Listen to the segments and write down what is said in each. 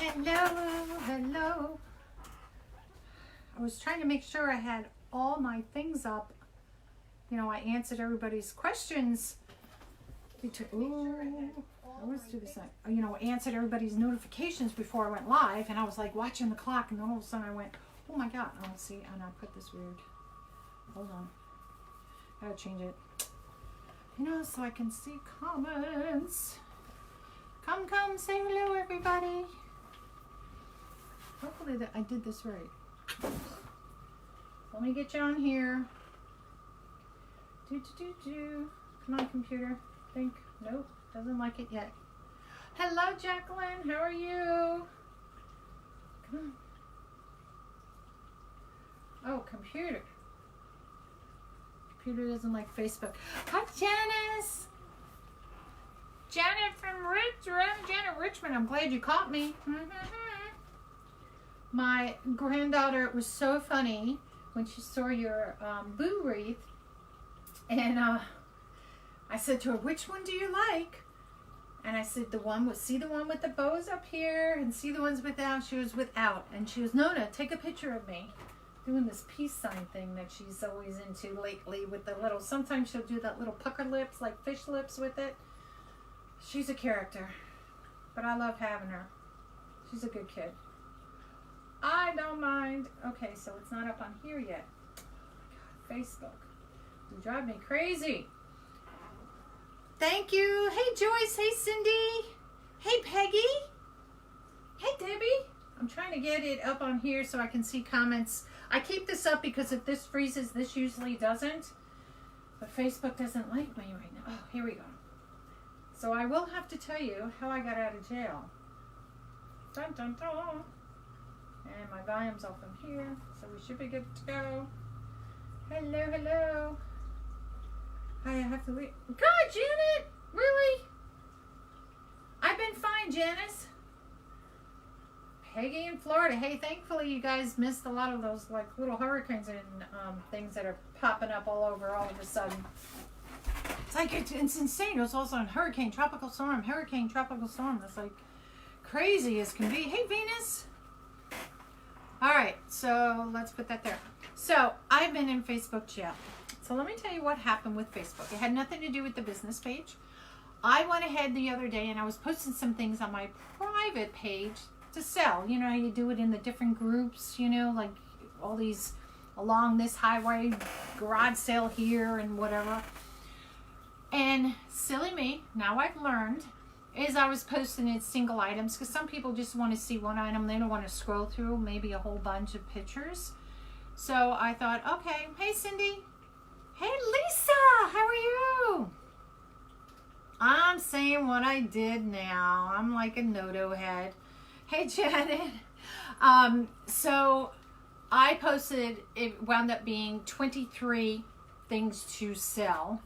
Hello, hello. I was trying to make sure I had all my things up. You know, I answered everybody's questions. You know, answered everybody's notifications before I went live, and I was like watching the clock, and then all of a sudden I went, oh my God. Oh, see, and I put this weird. Hold on. Gotta change it. You know, so I can see comments. Come, say hello, everybody. Hopefully that I did this right. Let me get you on here. Come on, computer. Think. Nope, doesn't like it yet. Hello, Jacqueline. How are you? Come on. Oh, computer. Computer doesn't like Facebook. Hi, Janice. Janet from Janet Richmond. I'm glad you caught me. My granddaughter was so funny when she saw your boo wreath, and I said to her, "Which one do you like?" And I said, see the one with the bows up here, and see the ones without. She was without, and she was, Nona, take a picture of me doing this peace sign thing that she's always into lately with the little. Sometimes she'll do that little pucker lips, like fish lips, with it. She's a character, but I love having her. She's a good kid. I don't mind. Okay, so it's not up on here yet. Oh my God, Facebook. You drive me crazy. Thank you. Hey, Joyce. Hey, Cindy. Hey, Peggy. Hey, Debbie. I'm trying to get it up on here so I can see comments. I keep this up because if this freezes, this usually doesn't. But Facebook doesn't like me right now. Oh, here we go. So I will have to tell you how I got out of jail. Dun, dun, dun. And my volume's off from here, so we should be good to go. Hello, hello. I have to leave. God, Janet! Really? I've been fine, Janice. Peggy in Florida. Hey, thankfully you guys missed a lot of those like little hurricanes and things that are popping up all over all of a sudden. It's like, it's insane. It was also a hurricane, tropical storm, hurricane, tropical storm. It's like crazy as can be. Hey, Venus. All right, so let's put that there. So I've been in Facebook jail. So let me tell you what happened with Facebook. It had nothing to do with the business page. I went ahead the other day and I was posting some things on my private page to sell. You know how you do it in the different groups, you know, like all these along this highway, garage sale here and whatever. And silly me, now I've learned, is I was posting it single items because some people just want to see one item. They don't want to scroll through maybe a whole bunch of pictures. So I thought, okay, hey Cindy. Hey Lisa, how are you? I'm saying what I did now. I'm like a no-do head. Hey Janet. So I posted, it wound up being 23 things to sell.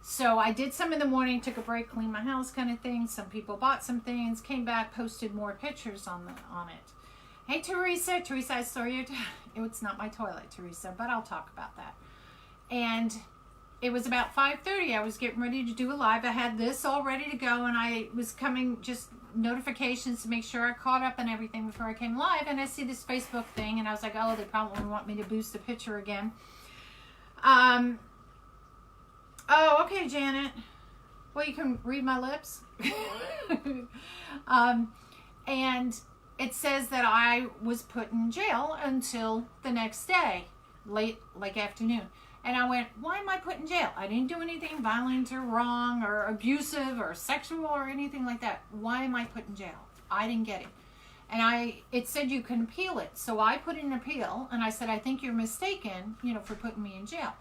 So I did some in the morning, took a break, cleaned my house kind of thing. Some people bought some things, came back, posted more pictures on it. Hey, Teresa, I saw you. It's not my toilet, Teresa, but I'll talk about that. And it was about 5:30. I was getting ready to do a live. I had this all ready to go, and I was coming, just notifications to make sure I caught up and everything before I came live. And I see this Facebook thing, and I was like, oh, they probably want me to boost the picture again. Oh, okay, Janet. Well, you can read my lips. And it says that I was put in jail until the next day, late, like afternoon. And I went, why am I put in jail? I didn't do anything violent or wrong or abusive or sexual or anything like that. Why am I put in jail? I didn't get it. And it said you can appeal it. So I put in an appeal, and I said, I think you're mistaken, you know, for putting me in jail.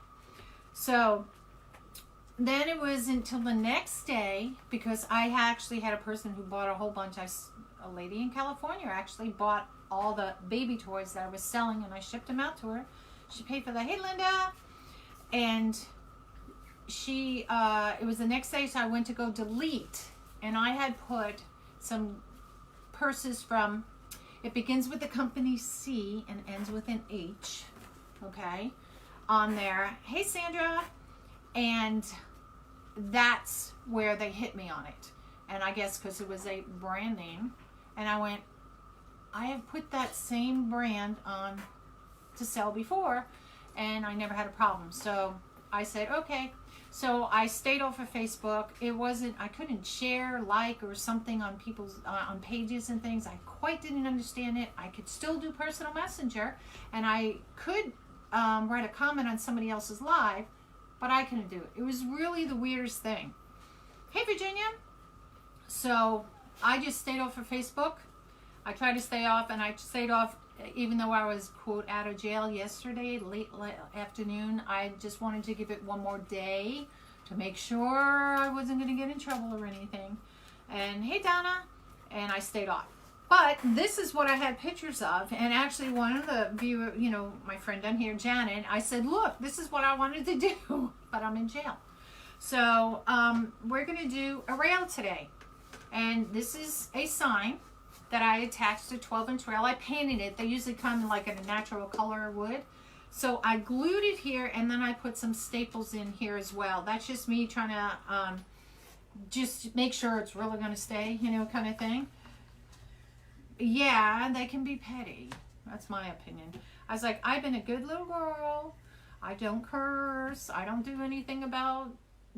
So then it was until the next day, because I actually had a person who bought a whole bunch. A lady in California actually bought all the baby toys that I was selling, and I shipped them out to her. She paid for that. Hey, Linda. And she, it was the next day, so I went to go delete. And I had put some purses from, it begins with the company C and ends with an H, okay, on there. Hey, Sandra. And that's where they hit me on it. And I guess because it was a brand name. And I went, I have put that same brand on to sell before, and I never had a problem. So I said, okay. So I stayed off of Facebook. I couldn't share, like, or something on people's, on pages and things. I quite didn't understand it. I could still do personal messenger, and I could write a comment on somebody else's live, but I couldn't do it. It was really the weirdest thing. Hey, Virginia. So I just stayed off of Facebook. I tried to stay off, and I stayed off even though I was, quote, out of jail yesterday, late afternoon. I just wanted to give it one more day to make sure I wasn't going to get in trouble or anything. And hey, Donna. And I stayed off. But this is what I had pictures of. And actually, one of the viewers, you know, my friend down here, Janet, I said, look, this is what I wanted to do, but I'm in jail. So we're going to do a rail today. And this is a sign that I attached to 12-inch rail. I painted it. They usually come like in a natural color wood. So I glued it here, and then I put some staples in here as well. That's just me trying to just make sure it's really going to stay, you know, kind of thing. Yeah, they can be petty. That's my opinion. I was like, I've been a good little girl. I don't curse. I don't do anything about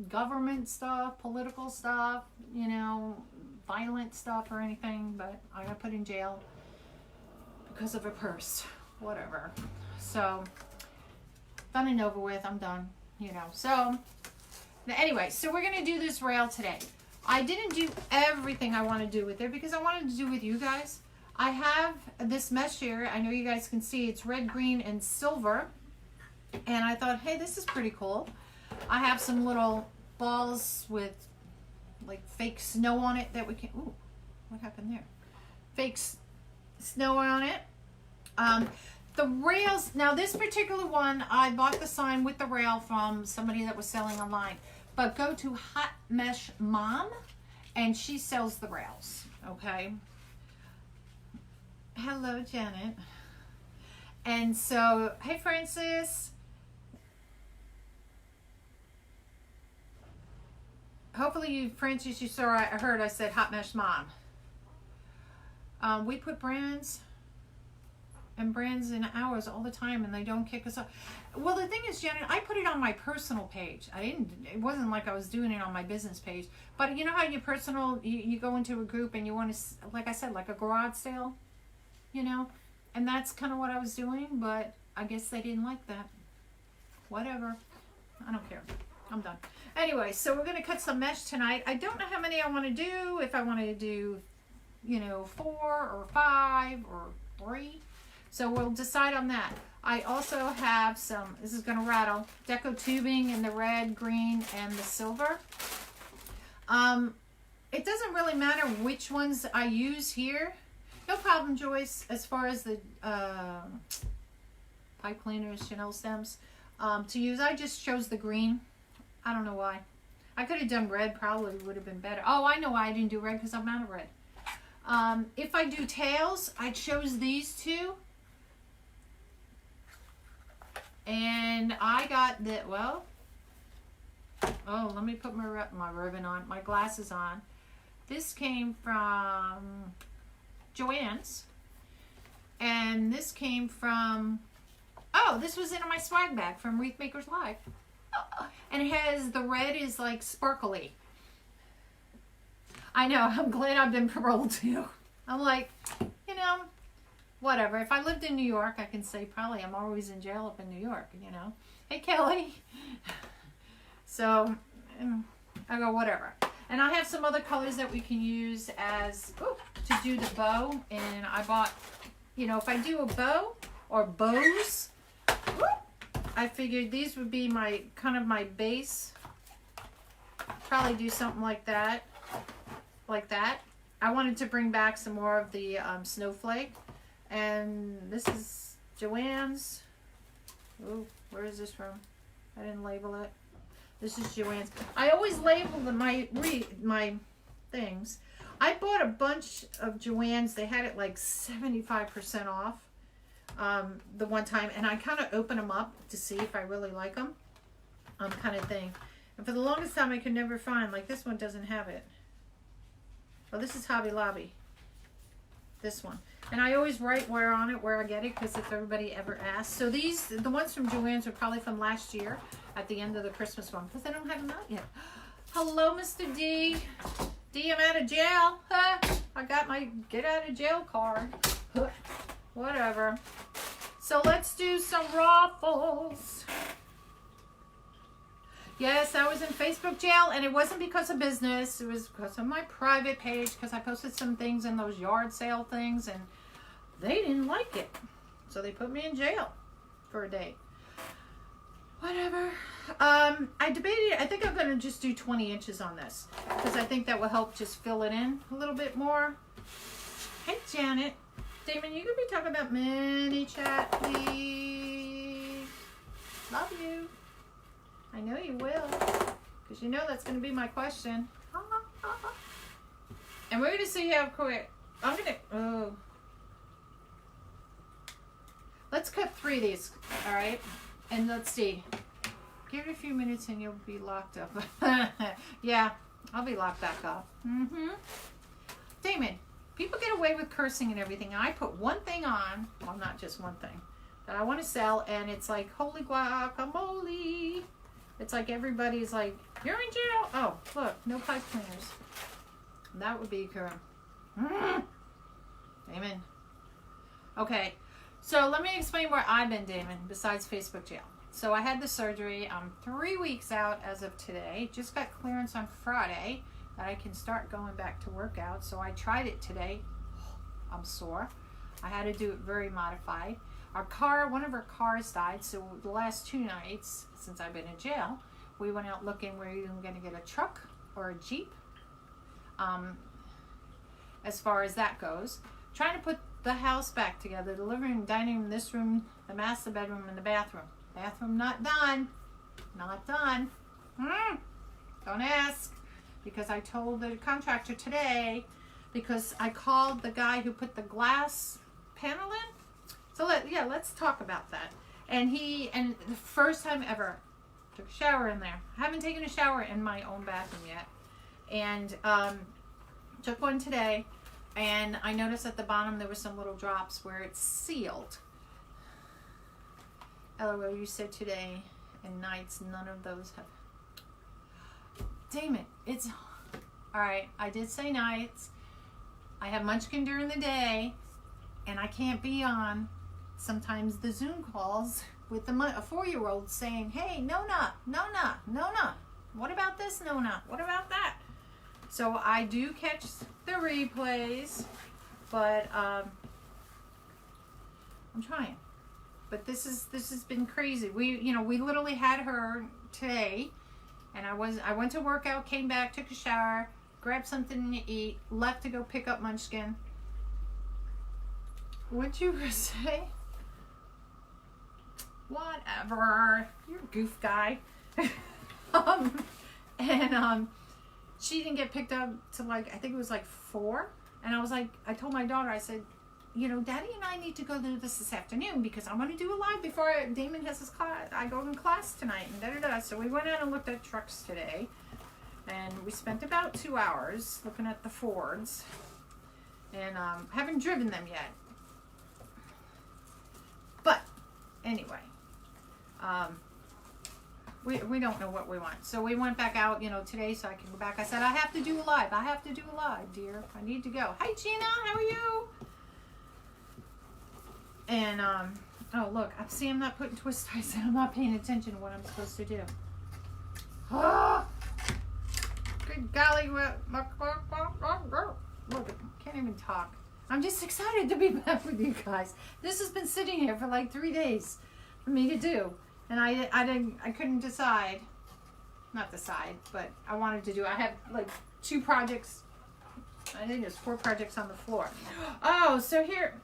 government stuff, political stuff, you know, violent stuff or anything, but I got put in jail because of a purse, whatever. So done and over with. I'm done, you know. So anyway, so we're gonna do this rail today. I didn't do everything I want to do with it because I wanted to do with you guys. I have this mesh here. I know you guys can see it's red, green, and silver, and I thought, hey, this is pretty cool. I have some little balls with like fake snow on it that we can, ooh, what happened there? Fake snow on it. The rails, now this particular one, I bought the sign with the rail from somebody that was selling online. But go to Hot Mesh Mom, and she sells the rails, okay? Hello, Janet. And so, hey, Francis. Hopefully you, Francis, you saw, I heard I said Hot Mesh Mom. We put brands in ours all the time, and they don't kick us off. Well, the thing is, Janet, I put it on my personal page. It wasn't like I was doing it on my business page. But you know how your personal, you go into a group and you want to, like I said, like a garage sale, you know? And that's kind of what I was doing, but I guess they didn't like that. Whatever. I don't care. I'm done. Anyway, so we're going to cut some mesh tonight. I don't know how many I want to do. If I want to do, you know, 4 or 5 or 3. So we'll decide on that. I also have some, this is going to rattle, deco tubing in the red, green, and the silver. It doesn't really matter which ones I use here. No problem, Joyce, as far as the pipe cleaners, Chanel stems to use. I just chose the green. I don't know why. I could have done red, probably would have been better. Oh, I know why I didn't do red, because I'm out of red. If I do tails, I chose these two. And I got the, well, oh, let me put my ribbon on, my glasses on. This came from Joann's. And this came from, oh, this was in my swag bag from Wreath Makers Live. And it has, the red is like sparkly. I know, I'm glad I've been paroled too. I'm like, you know, whatever. If I lived in New York, I can say probably I'm always in jail up in New York, you know. Hey, Kelly. So, I go, whatever. And I have some other colors that we can use as, to do the bow. And I bought, you know, if I do a bow or bows, I figured these would be my, kind of my base. Probably do something like that. Like that. I wanted to bring back some more of the snowflake. And this is Joann's. Oh, where is this from? I didn't label it. This is Joann's. I always label my things. I bought a bunch of Joann's. They had it like 75% off the one time. And I kind of open them up to see if I really like them. Kind of thing. And for the longest time I could never find. Like this one doesn't have it. Oh, this is Hobby Lobby. this one. And I always write where on it, where I get it, because if everybody ever asks. So these, the ones from Joann's are probably from last year at the end of the Christmas one, because I don't have them out yet. Hello, Mr. D. D, I'm out of jail. Huh? I got my get out of jail card. Huh. Whatever. So let's do some raffles. Yes, I was in Facebook jail, and it wasn't because of business. It was because of my private page, because I posted some things in those yard sale things, and they didn't like it. So they put me in jail for a day. Whatever. I debated, I think I'm going to just do 20 inches on this, because I think that will help just fill it in a little bit more. Hey, Janet. Damon, you could be talking about mini chat, please. Love you. I know you will, because you know that's going to be my question. And we're going to see how quick. I'm going to, let's cut 3 of these, all right? And let's see. Give it a few minutes and you'll be locked up. Yeah, I'll be locked back up. Damon, people get away with cursing and everything. I put one thing on, well, not just one thing, that I want to sell, and it's like, holy guacamole. It's like everybody's like, you're in jail. Oh, look, no pipe cleaners. That would be correct. Damon. Okay, so let me explain where I've been, Damon, besides Facebook jail. So I had the surgery. I'm 3 weeks out as of today. Just got clearance on Friday that I can start going back to work out. So I tried it today. I'm sore. I had to do it very modified. Our car, one of our cars died, so the last 2 nights since I've been in jail, we went out looking where you're going to get a truck or a Jeep. As far as that goes, trying to put the house back together, the living room, dining room, this room, the master bedroom, and the bathroom. Bathroom not done. Not done. Don't ask, because I told the contractor today, because I called the guy who put the glass panel in. So let's talk about that. And the first time ever, took a shower in there. I haven't taken a shower in my own bathroom yet. And took one today, and I noticed at the bottom there were some little drops where it's sealed. LOL, you said today and nights, none of those have. Damn it, it's, all right, I did say nights. I have Munchkin during the day, and I can't be on sometimes the Zoom calls with a 4-year-old saying, hey, Nonna, what about this, Nonna? What about that? So I do catch the replays, but I'm trying. But this has been crazy. We literally had her today, and I went to work out, came back, took a shower, grabbed something to eat, left to go pick up Munchkin. What'd you say? Whatever. You're a goof guy. She didn't get picked up till I think it was 4. And I was like, I told my daughter, I said, Daddy and I need to go do this afternoon, because I want to do a live before Damon has his class. I go in class tonight and da-da-da. So we went out and looked at trucks today. And we spent about 2 hours looking at the Fords. And haven't driven them yet. But anyway, we don't know what we want. So we went back out, today so I can go back. I said, I have to do a live. I have to do a live, dear. I need to go. Hi, Gina. How are you? And, oh, look. See, I'm not putting twist ties in. I'm not paying attention to what I'm supposed to do. Oh, good golly. Look, I can't even talk. I'm just excited to be back with you guys. This has been sitting here for 3 days for me to do. And I couldn't decide. Not decide, but I wanted to do. I have 2 projects. I think there's 4 projects on the floor. Oh, so here.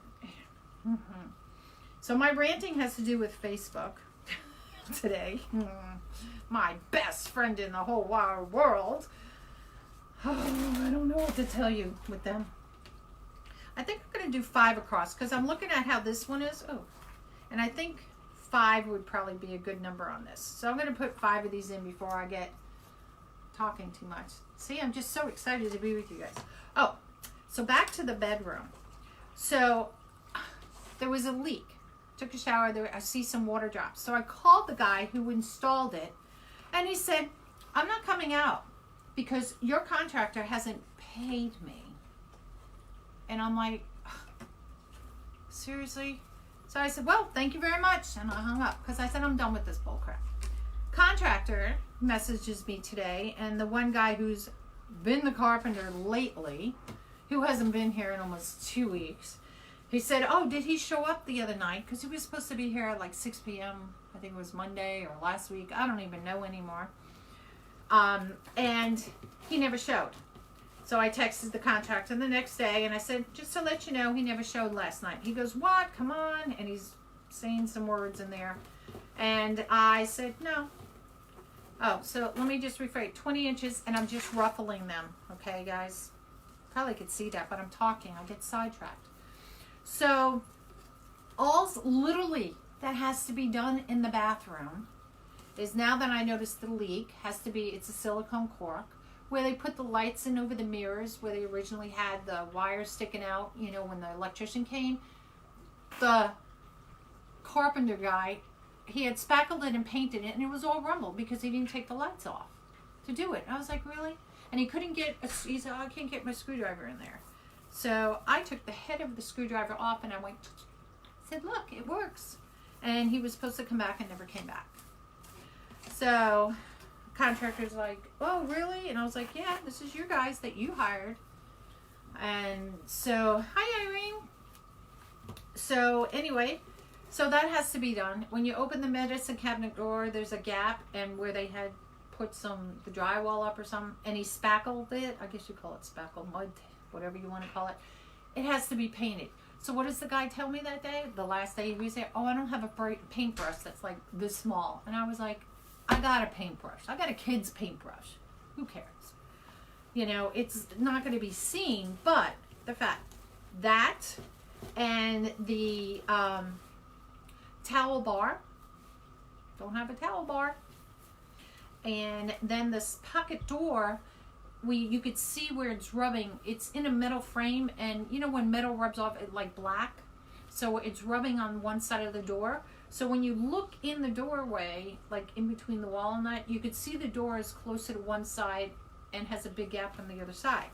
So my ranting has to do with Facebook today. My best friend in the whole wide world. Oh, I don't know what to tell you with them. I think I'm going to do 5 across, because I'm looking at how this one is. Oh, and I think 5 would probably be a good number on this. So I'm going to put 5 of these in before I get talking too much. See, I'm just so excited to be with you guys. Oh, so back to the bedroom. So there was a leak. Took a shower there. I see some water drops. So I called the guy who installed it, and he said, I'm not coming out because your contractor hasn't paid me. And I'm like, seriously? So I said, well, thank you very much. And I hung up because I said, I'm done with this bull crap. Contractor messages me today, and the one guy who's been the carpenter lately, who hasn't been here in almost 2 weeks, he said, oh, did he show up the other night? Because he was supposed to be here at like 6 p.m. I think it was Monday or last week. I don't even know anymore. And he never showed. So I texted the contractor the next day, and I said, just to let you know, he never showed last night. He goes, what? Come on. And he's saying some words in there. And I said, no. Oh, so let me just rephrase. 20 inches, and I'm just ruffling them. Okay, guys? Probably could see that, but I'm talking. I get sidetracked. So, all's literally that has to be done in the bathroom is, now that I noticed the leak, has to be, it's a silicone cork, where they put the lights in over the mirrors, where they originally had the wires sticking out, you know, when the electrician came. The carpenter guy, he had spackled it and painted it, and it was all rumbled because he didn't take the lights off to do it. And I was like, really? And he couldn't get, he said, oh, I can't get my screwdriver in there. So I took the head of the screwdriver off, and I went, said, look, it works. And he was supposed to come back and never came back. So contractor's like, oh, really? And I was like, yeah, this is your guys that you hired. And so, hi, Irene. So anyway, so that has to be done. When you open the medicine cabinet door, there's a gap, and where they had put the drywall up or something, and he spackled it. I guess you call it spackle, mud, whatever you want to call it. It has to be painted. So what does the guy tell me that day? The last day he was there, oh, I don't have a paintbrush that's like this small. And I was like, I got a paintbrush. I got a kid's paintbrush. Who cares? You know, it's not going to be seen, but the fact that and the towel bar, don't have a towel bar. And then this pocket door, you could see where it's rubbing. It's in a metal frame, and you know when metal rubs off, it like black. So it's rubbing on one side of the door. So when you look in the doorway, like in between the wall and that, you could see the door is closer to one side and has a big gap on the other side.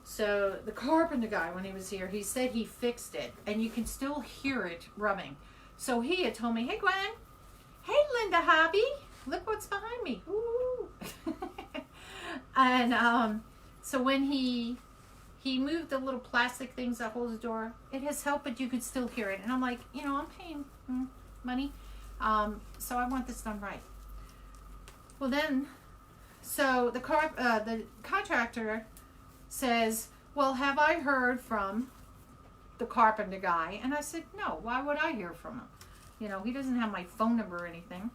So the carpenter guy, when he was here, he said he fixed it, and you can still hear it rubbing. So he had told me, hey Gwen, hey Linda Hobby, look what's behind me. Ooh. And so when he moved the little plastic things that hold the door, it has helped, but you could still hear it. And I'm like, you know, I'm paying money, so I want this done right. Well then, so the contractor says, well, have I heard from the carpenter guy? And I said, no, why would I hear from him? You know, he doesn't have my phone number or anything.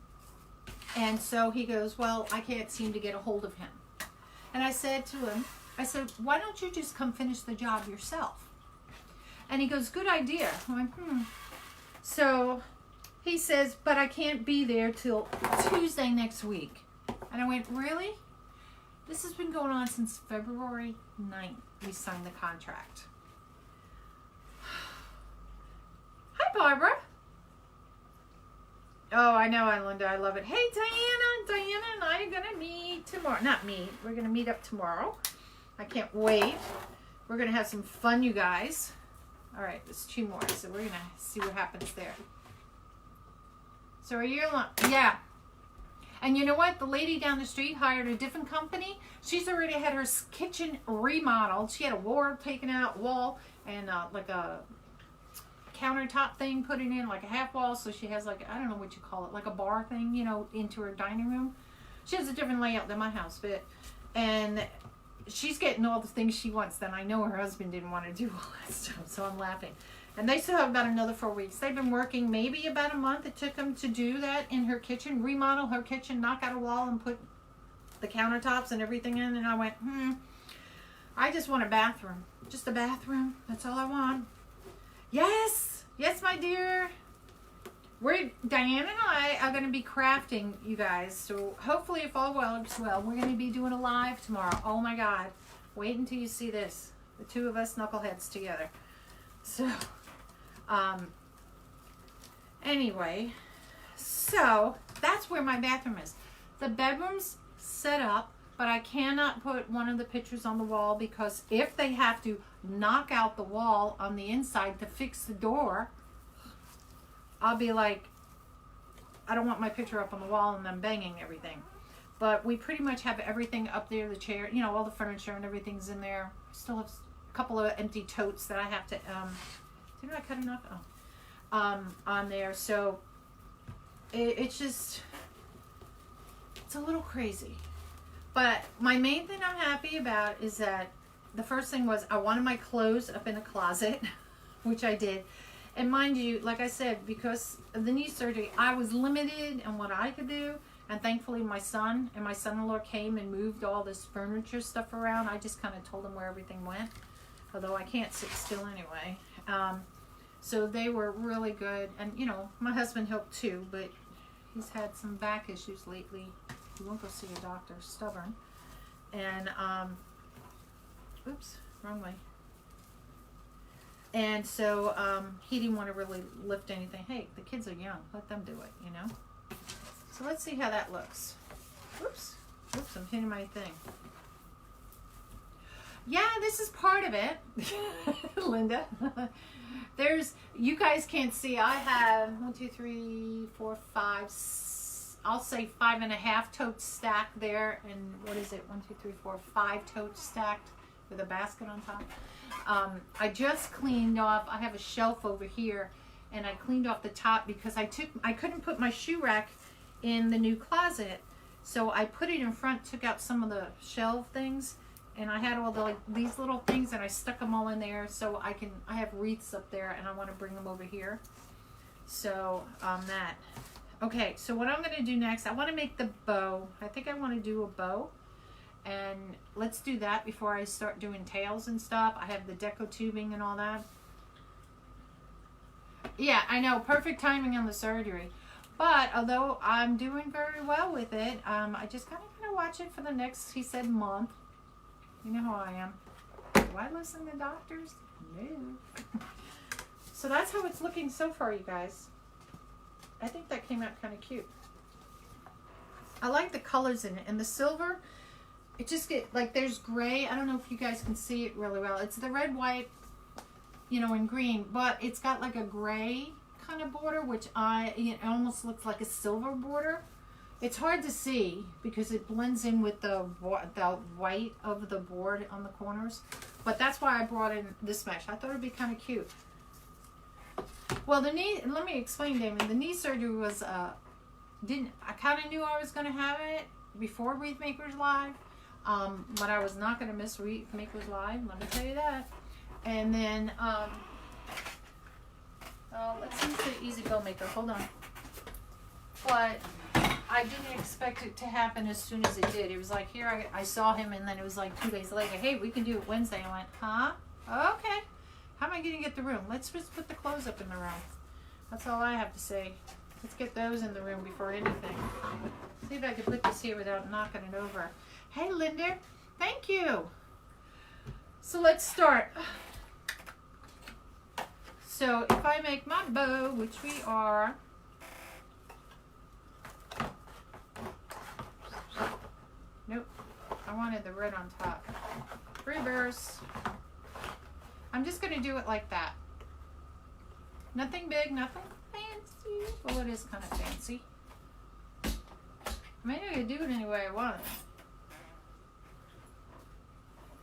And so he goes, well, I can't seem to get a hold of him. And I said to him, I said, why don't you just come finish the job yourself? And he goes, good idea. I went, So he says, but I can't be there till Tuesday next week. And I went, really? This has been going on since February 9th. We signed the contract. Hi, Barbara. Oh, I know, Linda. I love it. Hey, Diana and I are going to meet tomorrow. Not meet. We're going to meet up tomorrow. I can't wait. We're going to have some fun, you guys. All right, there's 2 more, so we're going to see what happens there. So a year long. Yeah. And you know what? The lady down the street hired a different company. She's already had her kitchen remodeled. She had a wall taken out, and like a countertop thing put it in, like a half wall. So she has like, I don't know what you call it, like a bar thing, you know, into her dining room. She has a different layout than my house, and she's getting all the things she wants. Then I know her husband didn't want to do all that stuff, so I'm laughing. And they still have about another 4 weeks. They've been working maybe about a month. It took them to do that in her kitchen, remodel her kitchen, knock out a wall and put the countertops and everything in. And I went, I just want a bathroom. Just a bathroom. That's all I want. Yes. Yes, my dear. Diana and I are going to be crafting, you guys. So hopefully if all works well, we're going to be doing a live tomorrow. Oh my God. Wait until you see this. The 2 of us knuckleheads together. So, anyway, so that's where my bathroom is. The bedroom's set up, but I cannot put one of the pictures on the wall because if they have to knock out the wall on the inside to fix the door, I'll be like, I don't want my picture up on the wall and them banging everything. But we pretty much have everything up there, the chair, you know, all the furniture and everything's in there. I still have a couple of empty totes that I have to, didn't I cut enough? Oh. On there. So it's just, it's a little crazy. But my main thing I'm happy about is that the first thing was I wanted my clothes up in a closet, which I did. And mind you, like I said, because of the knee surgery, I was limited in what I could do. And thankfully my son and my son-in-law came and moved all this furniture stuff around. I just kind of told them where everything went, although I can't sit still anyway. So they were really good. And, you know, my husband helped too, but he's had some back issues lately. He won't go see a doctor, stubborn. And, oops, wrong way. And so he didn't want to really lift anything. Hey, the kids are young. Let them do it, you know. So let's see how that looks. Oops. Oops, I'm hitting my thing. Yeah, this is part of it. Linda. There's, you guys can't see, I have 1, 2, 3, 4, 5, I'll say 5.5 totes stacked there. And what is it? 1, 2, 3, 4, 5 totes stacked with a basket on top. I just cleaned off, I have a shelf over here, and I cleaned off the top because I couldn't put my shoe rack in the new closet, so I put it in front, took out some of the shelf things, and I had all the these little things, and I stuck them all in there so I have wreaths up there, and I want to bring them over here. So that. Okay, so what I'm going to do next, I want to make the bow. I think I want to do a bow, and let's do that before I start doing tails and stuff. I have the deco tubing and all that. Yeah, I know, perfect timing on the surgery. But although I'm doing very well with it, I just kind of watch it for the next, he said, month. You know how I am. Do I listen to doctors? No. So that's how it's looking so far, you guys. I think that came out kind of cute. I like the colors in it. And the silver, it just get, like there's gray. I don't know if you guys can see it really well. It's the red, white, you know, and green. But it's got like a gray kind of border, which it almost looks like a silver border. It's hard to see because it blends in with the white of the board on the corners, but that's why I brought in this mesh. I thought it'd be kind of cute. Well, let me explain, Damon. The knee surgery was I kind of knew I was going to have it before Wreath Makers Live, but I was not going to miss Wreath Makers Live, let me tell you that. And then let's use the Easy Bow Maker. Hold on. But I didn't expect it to happen as soon as it did. It was like, here, I saw him, and then it was like 2 days later. Hey, we can do it Wednesday. I went, huh? Okay. How am I going to get the room? Let's just put the clothes up in the room. That's all I have to say. Let's get those in the room before anything. See if I can put this here without knocking it over. Hey, Linda. Thank you. So let's start. So if I make my bow, which we are, nope, I wanted the red on top. Reverse. I'm just going to do it like that. Nothing big, nothing fancy. Well, it is kind of fancy. I mean, I could do it any way I want.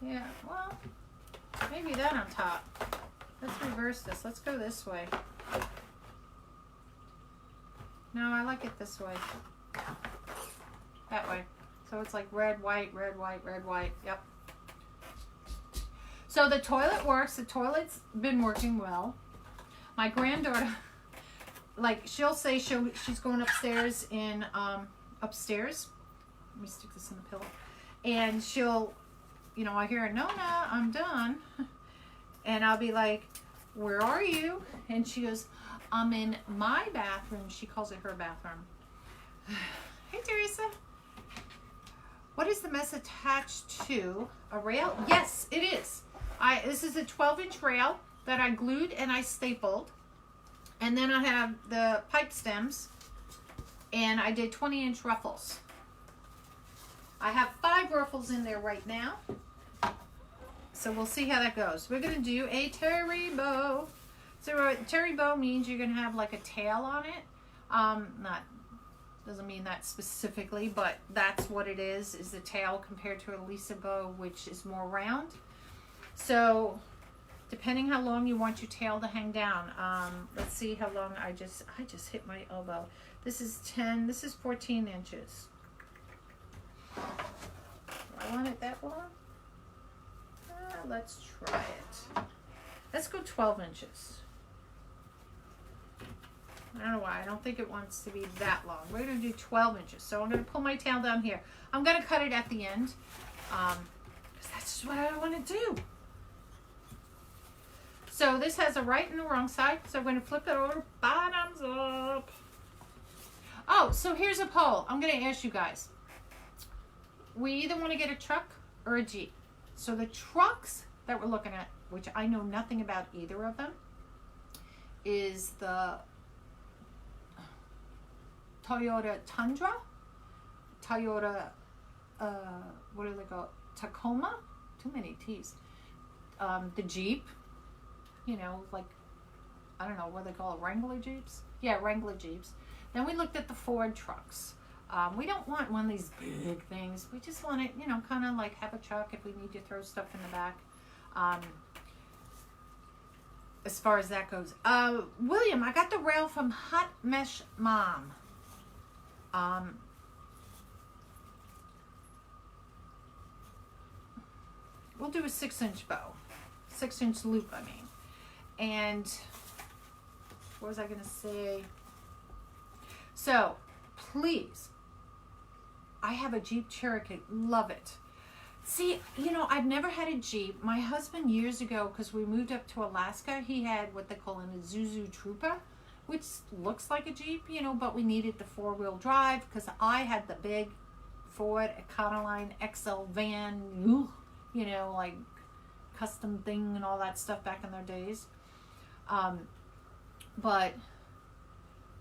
Yeah, well, maybe that on top. Let's reverse this. Let's go this way. No, I like it this way. That way. So it's like red, white, red, white, red, white. Yep. So the toilet works. The toilet's been working well. My granddaughter, like, she'll say she's going upstairs in, upstairs. Let me stick this in the pillow. And she'll, you know, I hear her, Nonna, I'm done. And I'll be like, where are you? And she goes, I'm in my bathroom. She calls it her bathroom. Hey, Teresa. What is the mess attached to? A rail? Yes, it is. This is a 12-inch rail. that I glued and I stapled. And then I have the pipe stems, and I did 20-inch ruffles. I have 5 ruffles in there right now. So we'll see how that goes. We're going to do a terry bow. So a terry bow means you're going to have like a tail on it. Doesn't mean that specifically, but that's what it is the tail compared to a Lisa bow, which is more round. So depending how long you want your tail to hang down. Let's see how long I just hit my elbow. This is 10, this is 14 inches. Do I want it that long? Let's try it. Let's go 12 inches. I don't know why. I don't think it wants to be that long. We're going to do 12 inches. So I'm going to pull my tail down here. I'm going to cut it at the end. Because that's just what I want to do. So this has a right and a wrong side. So I'm going to flip it over. Bottoms up. Oh, so here's a poll. I'm going to ask you guys. We either want to get a truck or a Jeep. So the trucks that we're looking at, which I know nothing about either of them, is the Toyota Tundra, Toyota, what do they call it? Tacoma? Too many T's. The Jeep, you know, like, I don't know, what do they call it? Wrangler Jeeps? Yeah, Wrangler Jeeps. Then we looked at the Ford trucks. We don't want one of these big things. We just want it, you know, kind of like have a truck if we need to throw stuff in the back. As far as that goes. William, I got the rail from Hot Mesh Mom. We'll do a 6-inch bow. 6-inch loop, I mean. And what was I going to say? So, please, I have a Jeep Cherokee. Love it. See, you know, I've never had a Jeep. My husband years ago, because we moved up to Alaska, he had what they call an Isuzu Trooper, which looks like a Jeep, you know, but we needed the 4-wheel drive because I had the big Ford Econoline XL van, you know, like custom thing and all that stuff back in their days. But,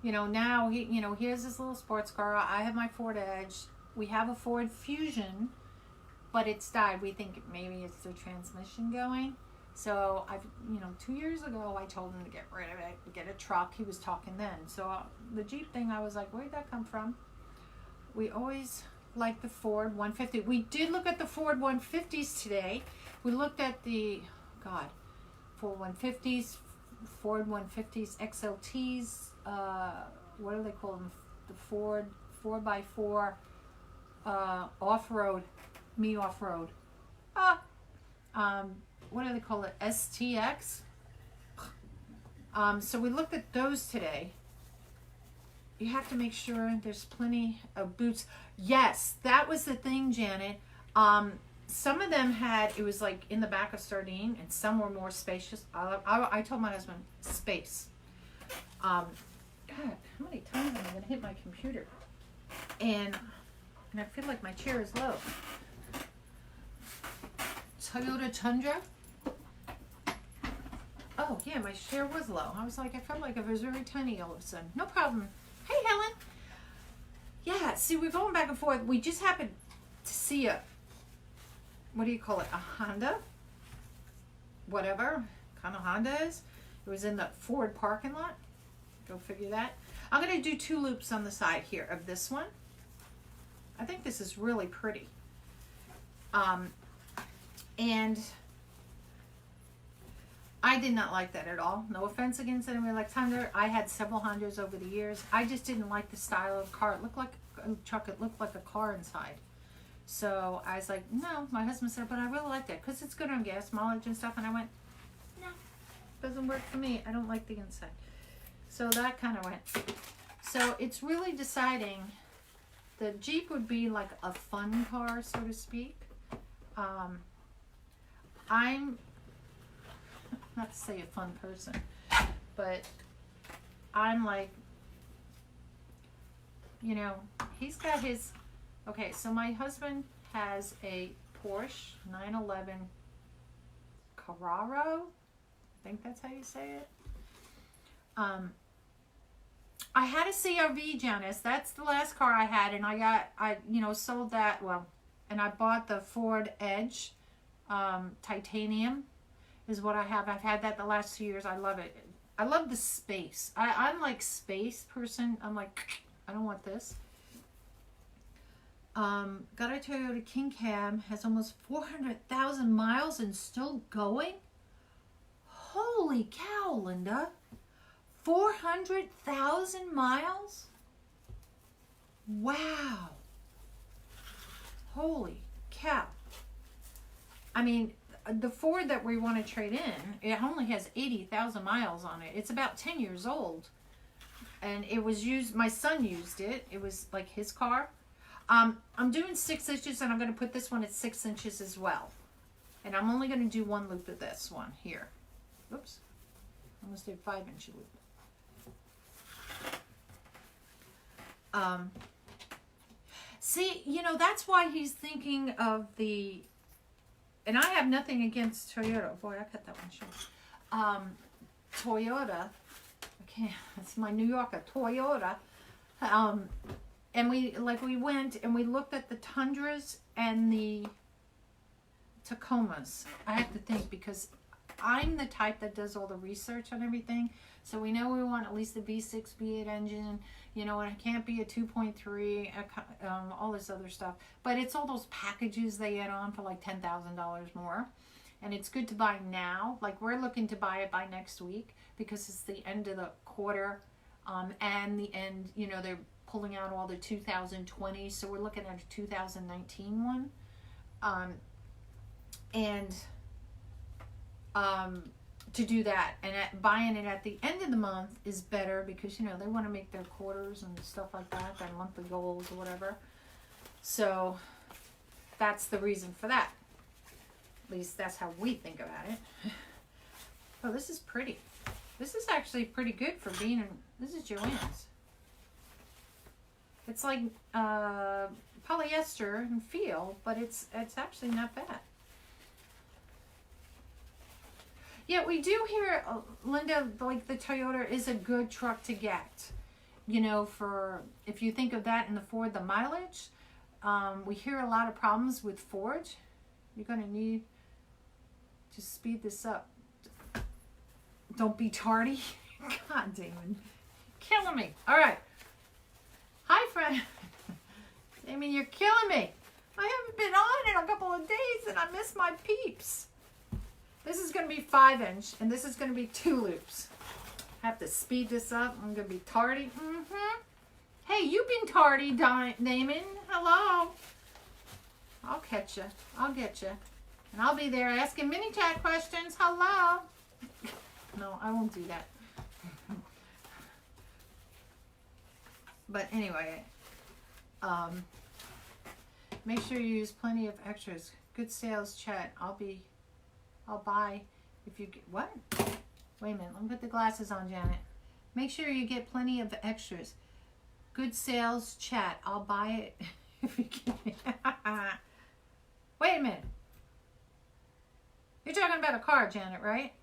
you know, now, you know, here's this little sports car. I have my Ford Edge. We have a Ford Fusion, but it's died. We think maybe it's the transmission going. So, you know, 2 years ago, I told him to get rid of it, get a truck. He was talking then. So, the Jeep thing, I was like, where'd that come from? We always liked the Ford 150. We did look at the Ford 150s today. We looked at the, Ford 150s, Ford 150s, XLTs, what do they call them? The Ford 4x4 off-road, me off-road. What do they call it? STX. So we looked at those today. You have to make sure there's plenty of boots. Yes, that was the thing, Janet. Some of them it was like in the back of sardine, and some were more spacious. I told my husband, space. God, how many times am I going to hit my computer? And I feel like my chair is low. Toyota Tundra. Oh, yeah, my chair was low. I was like, I felt like it was very tiny all of a sudden. No problem. Hey, Helen. Yeah, see, we're going back and forth. We just happened to see what do you call it? A Honda? Whatever kind of Honda is. It was in the Ford parking lot. Go figure that. I'm going to do 2 loops on the side here of this one. I think this is really pretty. And I did not like that at all. No offense against anybody like Honda. I had several Hondas over the years. I just didn't like the style of car. It looked like a truck. It looked like a car inside. So I was like, no. My husband said, but I really like that because it's good on gas mileage and stuff. And I went, no, doesn't work for me. I don't like the inside. So that kind of went. So it's really deciding. The Jeep would be like a fun car, so to speak. I'm not to say a fun person, but I'm like, you know, he's got his, okay, so my husband has a Porsche 911 Carraro, I think that's how you say it. I had a CRV, Janice. That's the last car I had, and I sold that, well, and I bought the Ford Edge titanium is what I have. I've had that the last 2 years. I love it. I love the space. I'm like space person. I'm like, I don't want this. Got a Toyota King Cab, has almost 400,000 miles and still going. Holy cow, Linda. 400,000 miles? Wow. Holy cow. I mean, the Ford that we want to trade in, it only has 80,000 miles on it. It's about 10 years old. And it was used, my son used it. It was like his car. I'm doing 6 inches, and I'm going to put this one at 6 inches as well. And I'm only going to do one loop of this one here. Oops. Almost did 5-inch loop. See, that's why he's thinking of the, and I have nothing against Toyota. Boy, I cut that one short. Toyota, okay, it's my New Yorker, Toyota. And we went and we looked at the Tundras and the Tacomas. I have to think, because I'm the type that does all the research on everything. So we know we want at least a V6, V8 engine, and it can't be a 2.3, all this other stuff. But it's all those packages they add on for like $10,000 more. And it's good to buy now. Like, we're looking to buy it by next week because it's the end of the quarter, and the end, they're pulling out all the 2020. So we're looking at a 2019 one. To do that, and buying it at the end of the month is better because they want to make their quarters and stuff like that, their monthly goals or whatever. So that's the reason for that. At least that's how we think about it. Oh, this is pretty. This is actually pretty good for being in. This is Joanne's. It's like polyester and feel, but it's actually not bad. Yeah, we do hear, Linda, like the Toyota is a good truck to get. For, if you think of that in the Ford, the mileage, we hear a lot of problems with Ford. You're going to need to speed this up. Don't be tardy. God, Damon. Killing me. All right. Hi, friend. Damon, you're killing me. I haven't been on in a couple of days, and I miss my peeps. This is going to be 5-inch, and this is going to be 2 loops. I have to speed this up. I'm going to be tardy. Hey, you've been tardy, Damon. Hello. I'll catch you. I'll get you. And I'll be there asking mini chat questions. Hello. No, I won't do that. But anyway, make sure you use plenty of extras. Good sales chat. I'll buy if you get, what? Wait a minute, let me put the glasses on, Janet. Make sure you get plenty of extras. Good sales chat. I'll buy it if you get. Wait a minute. You're talking about a car, Janet, right?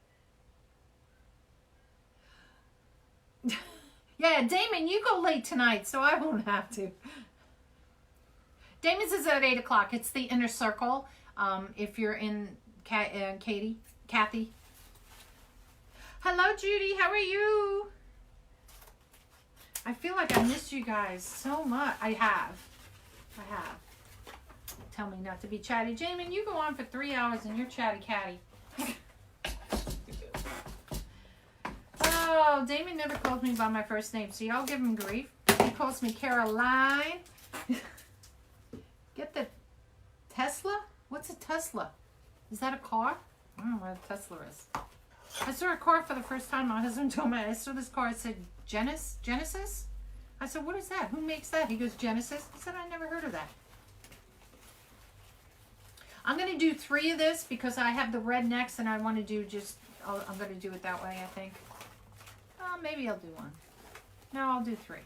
Yeah, Damon, you go late tonight, so I won't have to. Damon's is at 8 o'clock. It's the inner circle. If you're in Kathy. Hello, Judy. How are you? I feel like I missed you guys so much. I have. Tell me not to be chatty. Jamin, you go on for 3 hours and you're chatty catty. Oh, Damon never calls me by my first name, so y'all give him grief. He calls me Carolynne. Get the Tesla? What's a Tesla? Is that a car? I don't know what a Tesla is. I saw a car for the first time. My husband told me, I saw this car. It said Genesis. I said, what is that? Who makes that? He goes, Genesis. I said, I never heard of that. I'm going to do 3 of this because I have the red next and I want to do just, I'm going to do it that way, I think. Maybe I'll do 1. No, I'll do 3.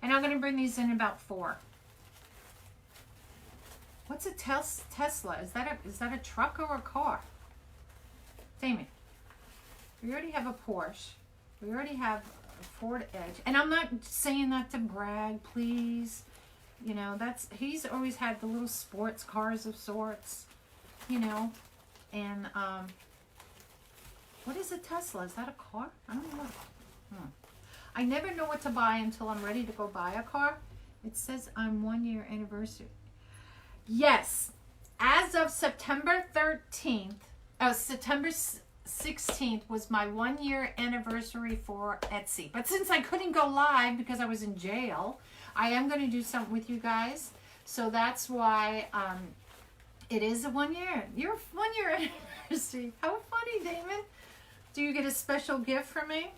And I'm going to bring these in about 4. What's a Tesla? Is that a truck or a car? Damien. We already have a Porsche. We already have a Ford Edge. And I'm not saying that to brag, please. You know, he's always had the little sports cars of sorts, you know. And, what is a Tesla? Is that a car? I don't know. I never know what to buy until I'm ready to go buy a car. It says I'm 1 year anniversary. Yes. As of September 13th, September 16th was my 1 year anniversary for Etsy. But since I couldn't go live because I was in jail, I am going to do something with you guys. So that's why it is a 1 year. Your 1 year anniversary. How funny, Damon. Do you get a special gift for me?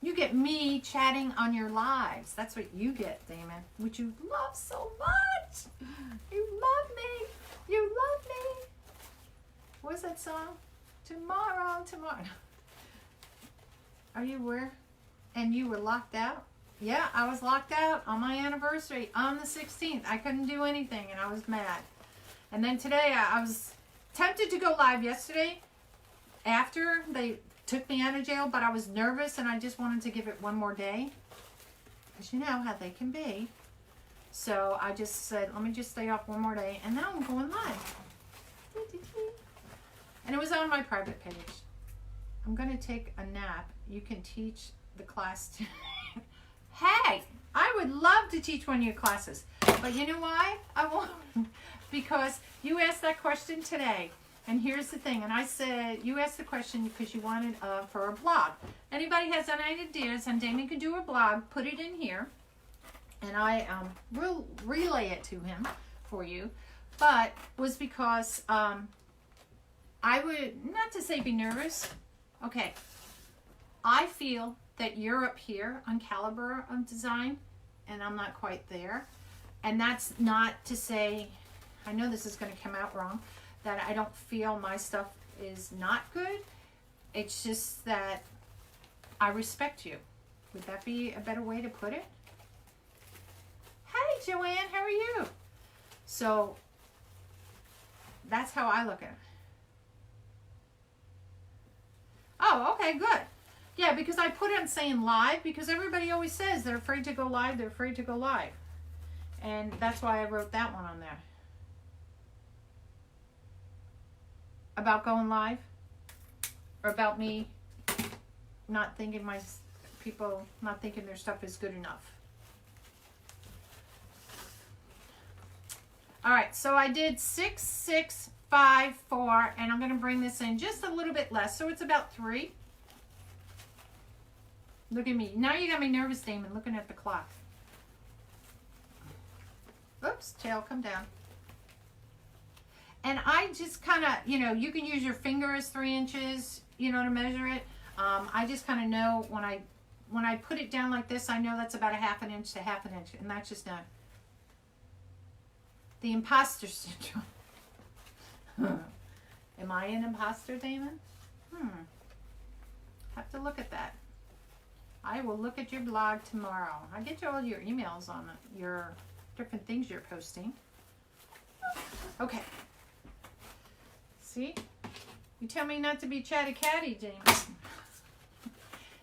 You get me chatting on your lives. That's what you get, Damon. Which you love so much. You love me. You love me. What's that song? Tomorrow. Are you aware? And you were locked out? Yeah, I was locked out on my anniversary on the 16th. I couldn't do anything and I was mad. And then today I was tempted to go live yesterday after they took me out of jail, but I was nervous and I just wanted to give it one more day. Because you know how they can be. So I just said, let me just stay off one more day and now I'm going live. And it was on my private page. I'm going to take a nap. You can teach the class. Hey, I would love to teach one of your classes. But you know why? I won't. Because you asked that question today. And here's the thing. And I said, you asked the question because you wanted for a blog. Anybody has any ideas and Damon can do a blog, put it in here. And I will relay it to him for you. But was because I would, not to say be nervous. Okay. I feel that you're up here on caliber of design. And I'm not quite there. And that's not to say, I know this is going to come out wrong, that I don't feel my stuff is not good. It's just that I respect you. Would that be a better way to put it? Hey, Joanne, how are you? So that's how I look at it. Oh, okay, good. Yeah, because I put it saying live because everybody always says they're afraid to go live. They're afraid to go live. And that's why I wrote that one on there. About going live? Or about me not thinking people not thinking their stuff is good enough. Alright, so I did 6, 6, 5, 4, and I'm going to bring this in just a little bit less. So it's about 3. Look at me. Now you got me nervous, Damon, looking at the clock. Oops, tail, come down. And I just kind of, you know, you can use your finger as 3 inches, you know, to measure it. I just kind of know when I put it down like this, I know that's about a 1/2 inch to 1/2 inch. And that's just not the imposter syndrome. Am I an imposter, Damon? Have to look at that. I will look at your blog tomorrow. I get you all your emails on your different things you're posting. Okay. See? You tell me not to be chatty catty, James.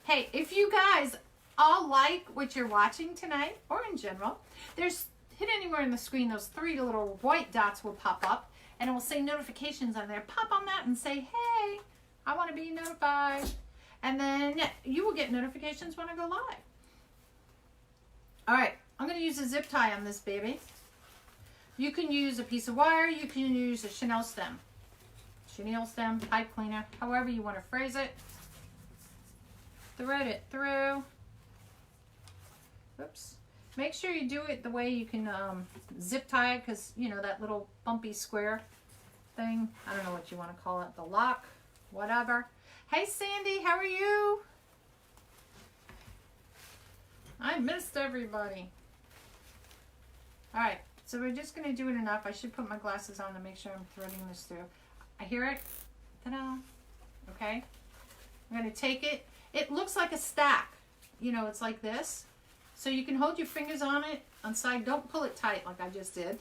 Hey, if you guys all like what you're watching tonight, or in general, hit anywhere on the screen, those 3 little white dots will pop up, and it will say notifications on there. Pop on that and say, hey, I want to be notified. And then you will get notifications when I go live. All right, I'm going to use a zip tie on this baby. You can use a piece of wire. You can use a chenille stem. Chenille stem, pipe cleaner, however you want to phrase it. Thread it through. Oops. Make sure you do it the way you can zip tie it, because, you know, that little bumpy square thing. I don't know what you want to call it. The lock, whatever. Hey, Sandy, how are you? I missed everybody. All right, so we're just going to do it enough. I should put my glasses on to make sure I'm threading this through. I hear it. Ta-da. Okay. I'm going to take it. It looks like a stack. You know, it's like this. So you can hold your fingers on it on side. Don't pull it tight like I just did.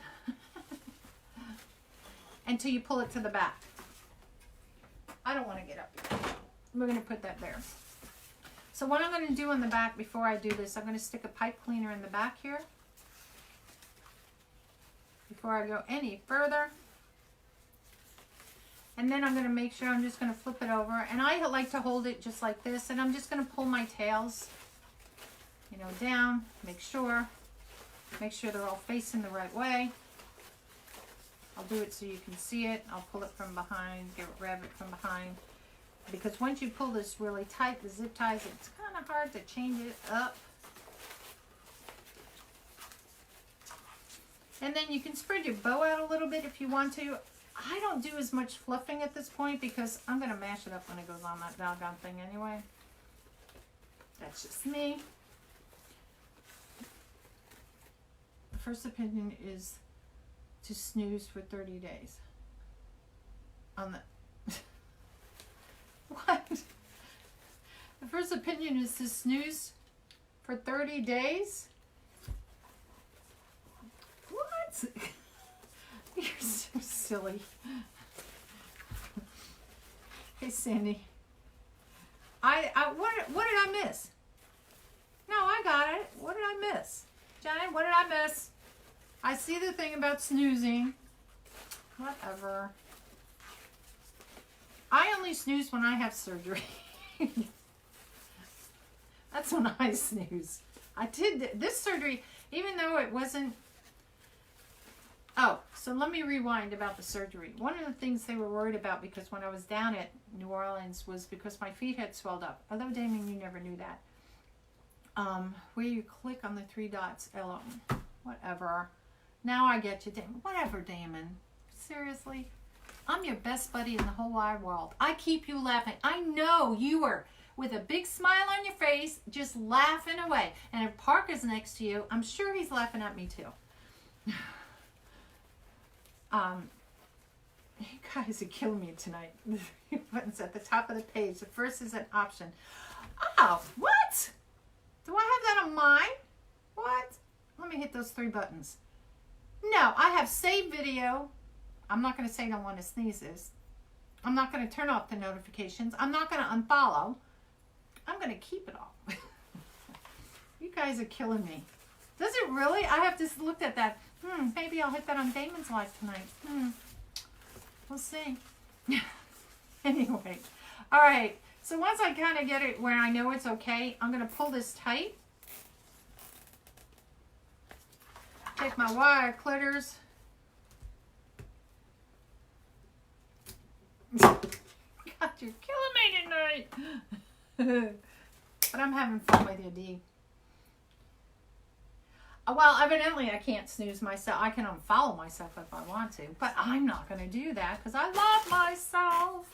Until you pull it to the back. I don't want to get up here. we're going to put that there. So what I'm going to do in the back before I do this, I'm going to stick a pipe cleaner in the back here. Before I go any further. And then I'm going to make sure I'm just going to flip it over. And I like to hold it just like this. And I'm just going to pull my tails, you know, down. Make sure they're all facing the right way. I'll do it so you can see it. I'll pull it from behind, grab it from behind. Because once you pull this really tight, the zip ties, it's kind of hard to change it up. And then you can spread your bow out a little bit if you want to. I don't do as much fluffing at this point because I'm going to mash it up when it goes on that doggone thing anyway. That's just me. The first opinion is to snooze for 30 days. On the... What? The first opinion is to snooze for 30 days? What? You're so silly. Hey, Sandy. What did I miss? No, I got it. What did I miss? Jen, what did I miss? I see the thing about snoozing. Whatever. I only snooze when I have surgery. That's when I snooze. I did this surgery, even though it wasn't... Oh, so let me rewind about the surgery. One of the things they were worried about, because when I was down at New Orleans, was because my feet had swelled up. Although, Damien, you never knew that. Where you click on the 3 dots, whatever. Now I get you, Damon. Whatever, Damon. Seriously? I'm your best buddy in the whole wide world. I keep you laughing. I know you are with a big smile on your face, just laughing away. And if Parker's next to you, I'm sure he's laughing at me too. You guys are killing me tonight. The buttons at the top of the page. The first is an option. Oh, what? Do I have that on mine? What? Let me hit those 3 buttons. No, I have save video. I'm not going to say I don't want to sneeze this. I'm not going to turn off the notifications. I'm not going to unfollow. I'm going to keep it all. You guys are killing me. Does it really? I have just looked at that. Maybe I'll hit that on Damon's live tonight. We'll see. Anyway. All right. So once I kind of get it where I know it's okay, I'm going to pull this tight. Take my wire clitters. God, you're killing me tonight. But I'm having fun with you, Dee. Well, evidently I can't snooze myself. I can unfollow myself if I want to. But I'm not going to do that because I love myself.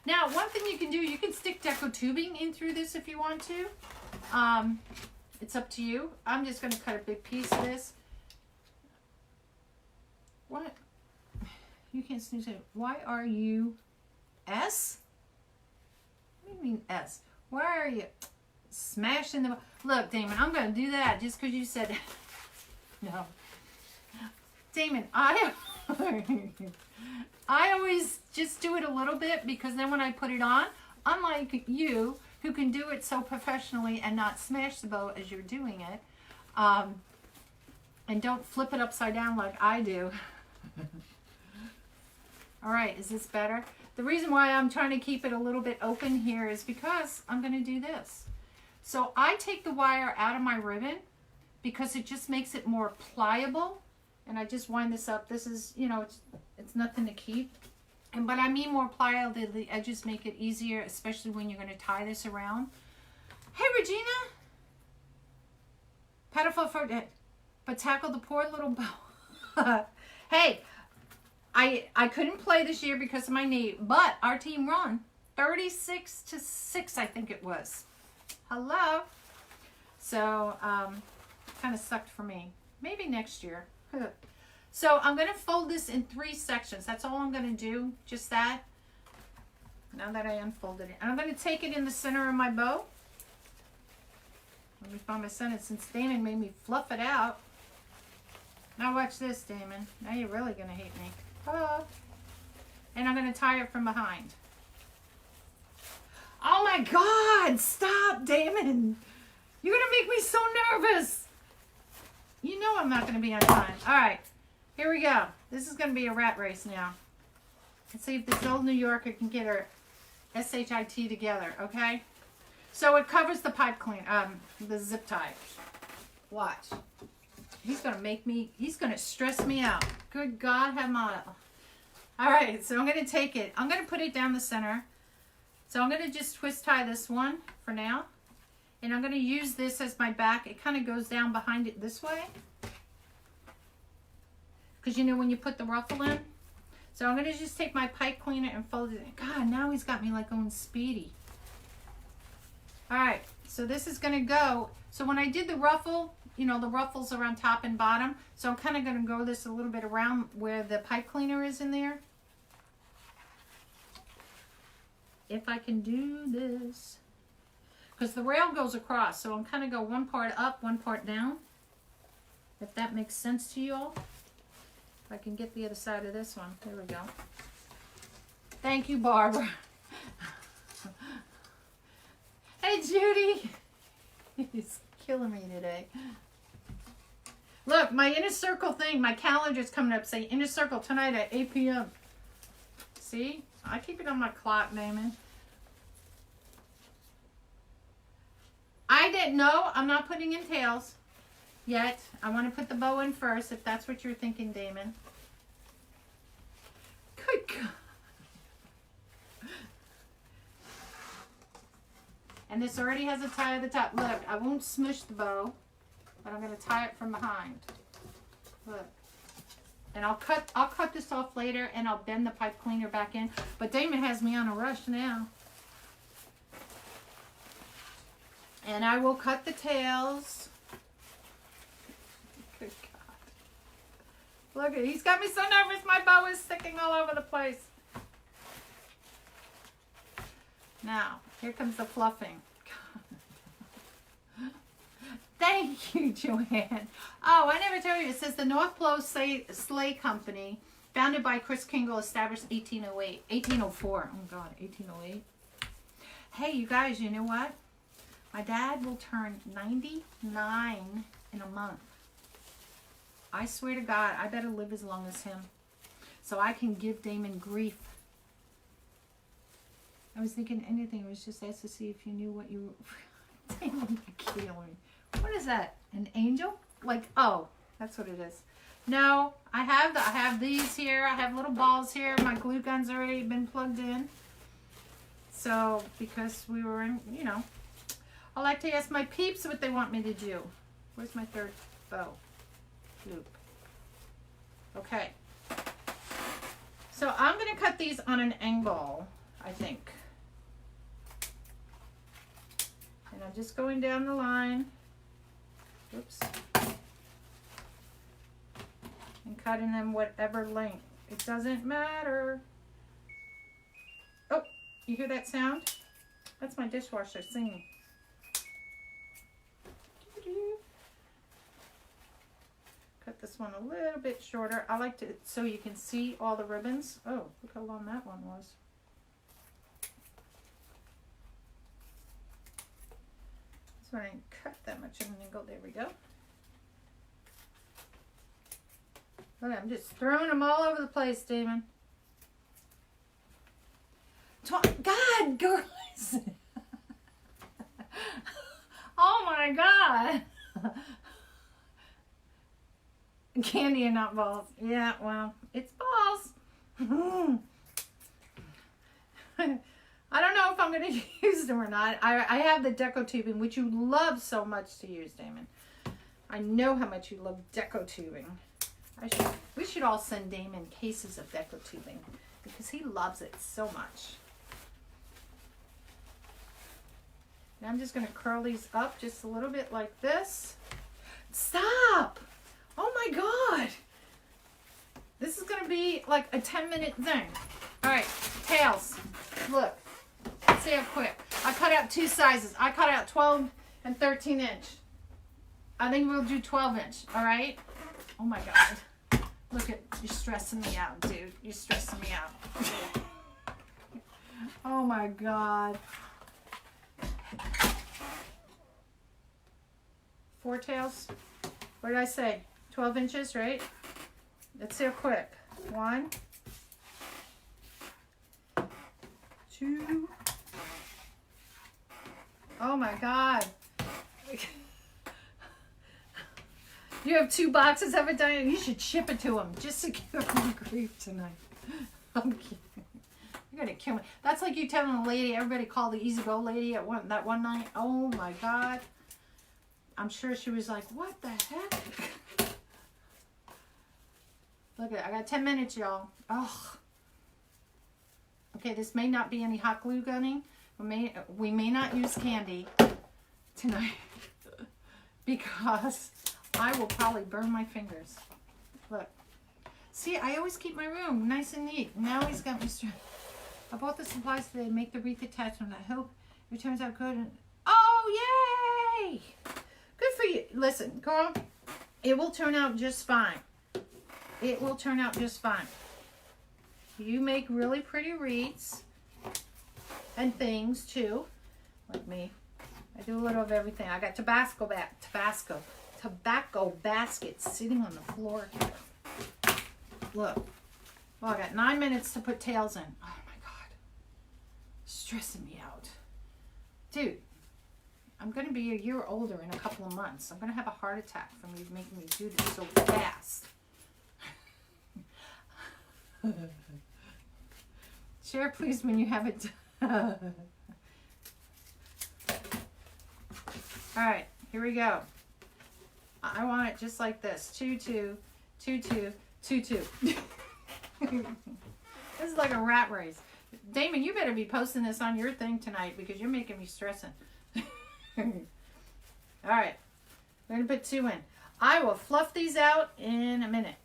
Now, one thing you can do, you can stick deco tubing in through this if you want to. It's up to you. I'm just going to cut a big piece of this. What? You can't snooze it. Why are you S? What do you mean S? Why are you smashing the... Look, Damon, I'm going to do that just because you said... No. Damon, I always just do it a little bit because then when I put it on, unlike you, who can do it so professionally and not smash the bow as you're doing it, and don't flip it upside down like I do. All right, is this better? The reason why I'm trying to keep it a little bit open here is because I'm going to do this. So I take the wire out of my ribbon because it just makes it more pliable. And I just wind this up. This is, you know, it's nothing to keep. But I mean more pliable, the edges make it easier, especially when you're going to tie this around. Hey, Regina. Paddle for it, but tackle the poor little bow. Hey, I couldn't play this year because of my knee, but our team won 36-6, I think it was. Hello. So, kind of sucked for me. Maybe next year. So I'm going to fold this in 3 sections. That's all I'm going to do. Just that. Now that I unfolded it. And I'm going to take it in the center of my bow. Let me find my sentence since Damon made me fluff it out. Now watch this, Damon. Now you're really going to hate me. Oh. And I'm going to tie it from behind. my God, stop, Damon. You're going to make me so nervous. You know I'm not going to be on time. All right, here we go. This is going to be a rat race now. Let's see if this old New Yorker can get her SHIT together, okay? So it covers the pipe clean, the zip tie. Watch. He's going to make me, he's going to stress me out. Good God, have model. All right, so I'm going to take it. I'm going to put it down the center. So I'm going to just twist tie this one for now. And I'm going to use this as my back. It kind of goes down behind it this way. Because you know when you put the ruffle in. So I'm going to just take my pipe cleaner and fold it in. God, now he's got me like going speedy. All right, so this is going to go. So when I did the ruffle, you know, the ruffles are on top and bottom. So I'm kind of going to go this a little bit around where the pipe cleaner is in there. If I can do this. Because the rail goes across, so I'm kind of go one part up, one part down. If that makes sense to you all. If I can get the other side of this one. There we go. Thank you, Barbara. Hey, Judy. He's killing me today. Look, my inner circle thing, my calendar's coming up. Say inner circle tonight at 8 p.m. See? I keep it on my clock, Damon. I didn't know. I'm not putting in tails yet. I want to put the bow in first, if that's what you're thinking, Damon. Good God. And this already has a tie at the top. Look, I won't smush the bow, but I'm going to tie it from behind. Look. And I'll cut this off later, and I'll bend the pipe cleaner back in. But Damon has me on a rush now. And I will cut the tails. Good God. Look, he's got me so nervous. My bow is sticking all over the place. Now, here comes the fluffing. Thank you, Joanne. Oh, I never told you. It says the Northpole Sleigh Company, founded by Chris Kingle, established 1804. Oh, God, 1808. Hey, you guys, you know what? My dad will turn 99 in a month. I swear to God, I better live as long as him so I can give Damon grief. I was thinking anything. It was just asked to see if you knew what you were. Damon, you're killing me. What is that? An angel? Like, oh, that's what it is. No, I have these here. I have little balls here. My glue gun's already been plugged in. So, because we were in, you know, I like to ask my peeps what they want me to do. Where's my third bow? Loop. Okay. So I'm going to cut these on an angle, I think. And I'm just going down the line. Oops. And cutting them whatever length. It doesn't matter. Oh, you hear that sound? That's my dishwasher singing. Cut this one a little bit shorter. I like to, so you can see all the ribbons. Oh, look how long that one was. So I didn't cut that much at an angle. There we go. Look, I'm just throwing them all over the place, Damon. God, girls. Oh my God. Candy and not balls. Yeah, well, it's balls. I don't know if I'm going to use them or not. I have the deco tubing, which you love so much to use, Damon. I know how much you love deco tubing. We should all send Damon cases of deco tubing because he loves it so much. Now I'm just going to curl these up just a little bit like this. Stop! Oh my God! This is going to be like a 10-minute thing. All right, tails. Look. Let's see how quick. I cut out two sizes. I cut out 12 and 13 inch. I think we'll do 12 inch. All right? Oh my God. Look at, you're stressing me out, dude. You're stressing me out. Oh my God. 4 tails. What did I say? 12 inches, right? Let's see how quick. 1, 2. Oh my God. You have 2 boxes of it, Diane. You should ship it to them just to give them grief tonight. I'm kidding. You're gonna kill me. That's like you telling a lady, everybody called the Easy Go lady at that one night. Oh my God. I'm sure she was like, what the heck? Look at it. I got 10 minutes, y'all. Oh. Okay, this may not be any hot glue gunning. We may not use candy tonight because I will probably burn my fingers. Look. See, I always keep my room nice and neat. Now he's got me stressed. I bought the supplies today. Make the wreath attachment. I hope it turns out good. Oh, yay! Good for you. Listen, Carl, it will turn out just fine. It will turn out just fine. You make really pretty wreaths and things too, like me. I do a little of everything. I got tobacco baskets sitting on the floor here. Look. Well, I got 9 minutes to put tails in. Oh my God. Stressing me out. Dude, I'm going to be a year older in a couple of months. I'm going to have a heart attack from you making me do this so fast. Share please when you have it done. Alright, here we go. I want it just like this. 2, 2, 2, 2, 2, 2. This is like a rat race. Damon, you better be posting this on your thing tonight because you're making me stressing. Alright, we're going to put 2 in. I will fluff these out in a minute.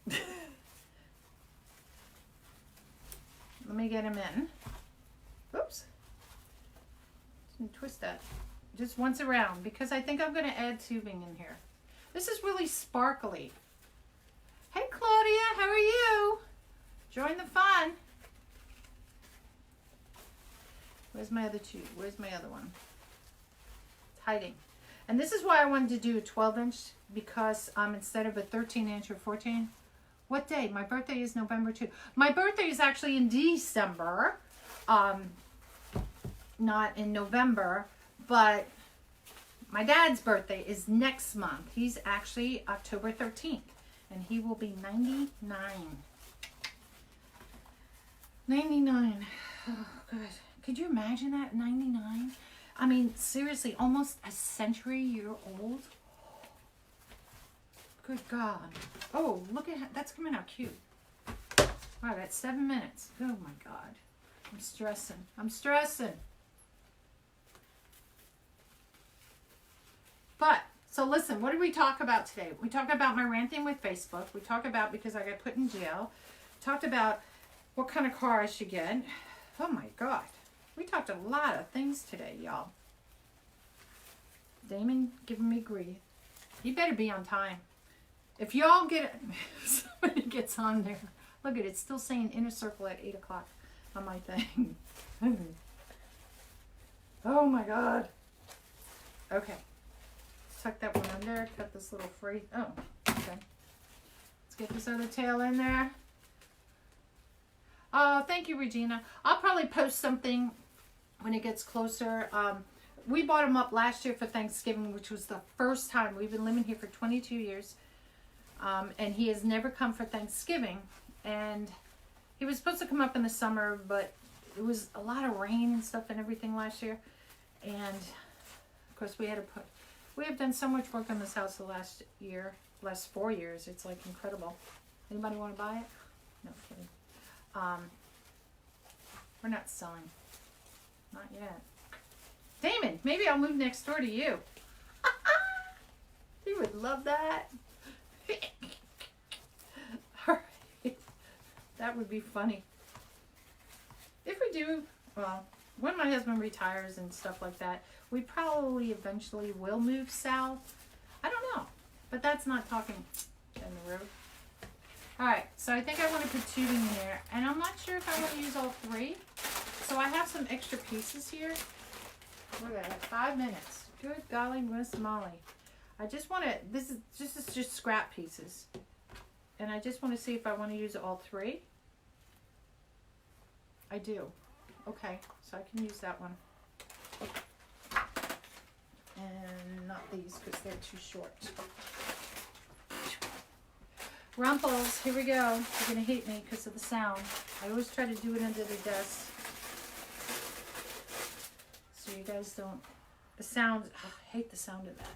Let me get them in. Oops. Twist that just once around because I think I'm going to add tubing in here. This is really sparkly. Hey Claudia, how are you? Join the fun. Where's my other tube? Where's my other one? It's hiding. And this is why I wanted to do a 12-inch because instead of a 13-inch or 14. What day? My birthday is November 2. My birthday is actually in December. Not in November, but my dad's birthday is next month. He's actually October 13th, and he will be 99. 99. Oh, God. Could you imagine that? 99? I mean, seriously, almost a century-year old. Good God. Oh, look at that's coming out cute. Wow, that's 7 minutes. Oh, my God. I'm stressing. I'm stressing. But, so listen, what did we talk about today? We talked about my ranting with Facebook. We talked about because I got put in jail. Talked about what kind of car I should get. Oh, my God. We talked a lot of things today, y'all. Damon giving me grief. You better be on time. If y'all get it, somebody gets on there. Look at it, it's still saying inner circle at 8 o'clock on my thing. Oh my God. Okay. Tuck that one under, cut this little free. Oh, okay. Let's get this other tail in there. Oh, thank you, Regina. I'll probably post something when it gets closer. We bought them up last year for Thanksgiving, which was the first time. We've been living here for 22 years. And he has never come for Thanksgiving. And he was supposed to come up in the summer, but it was a lot of rain and stuff and everything last year. And, of course, we have done so much work on this house the last 4 years. It's, like, incredible. Anybody want to buy it? No, kidding. We're not selling. Not yet. Damon, maybe I'll move next door to you. You would love that. Alright. That would be funny. If we do, well, when my husband retires and stuff like that, we probably eventually will move south. I don't know. But that's not talking down the road. Alright, so I think I want to put tubing in there. And I'm not sure if I want to use all 3. So I have some extra pieces here. Look at that, 5 minutes. Good golly, Miss Molly. I just want to, this is just scrap pieces. And I just want to see if I want to use all 3. I do. Okay, so I can use that one. And not these because they're too short. Rumples, here we go. You're going to hate me because of the sound. I always try to do it under the desk. So you guys don't, the sound, oh, I hate the sound of that.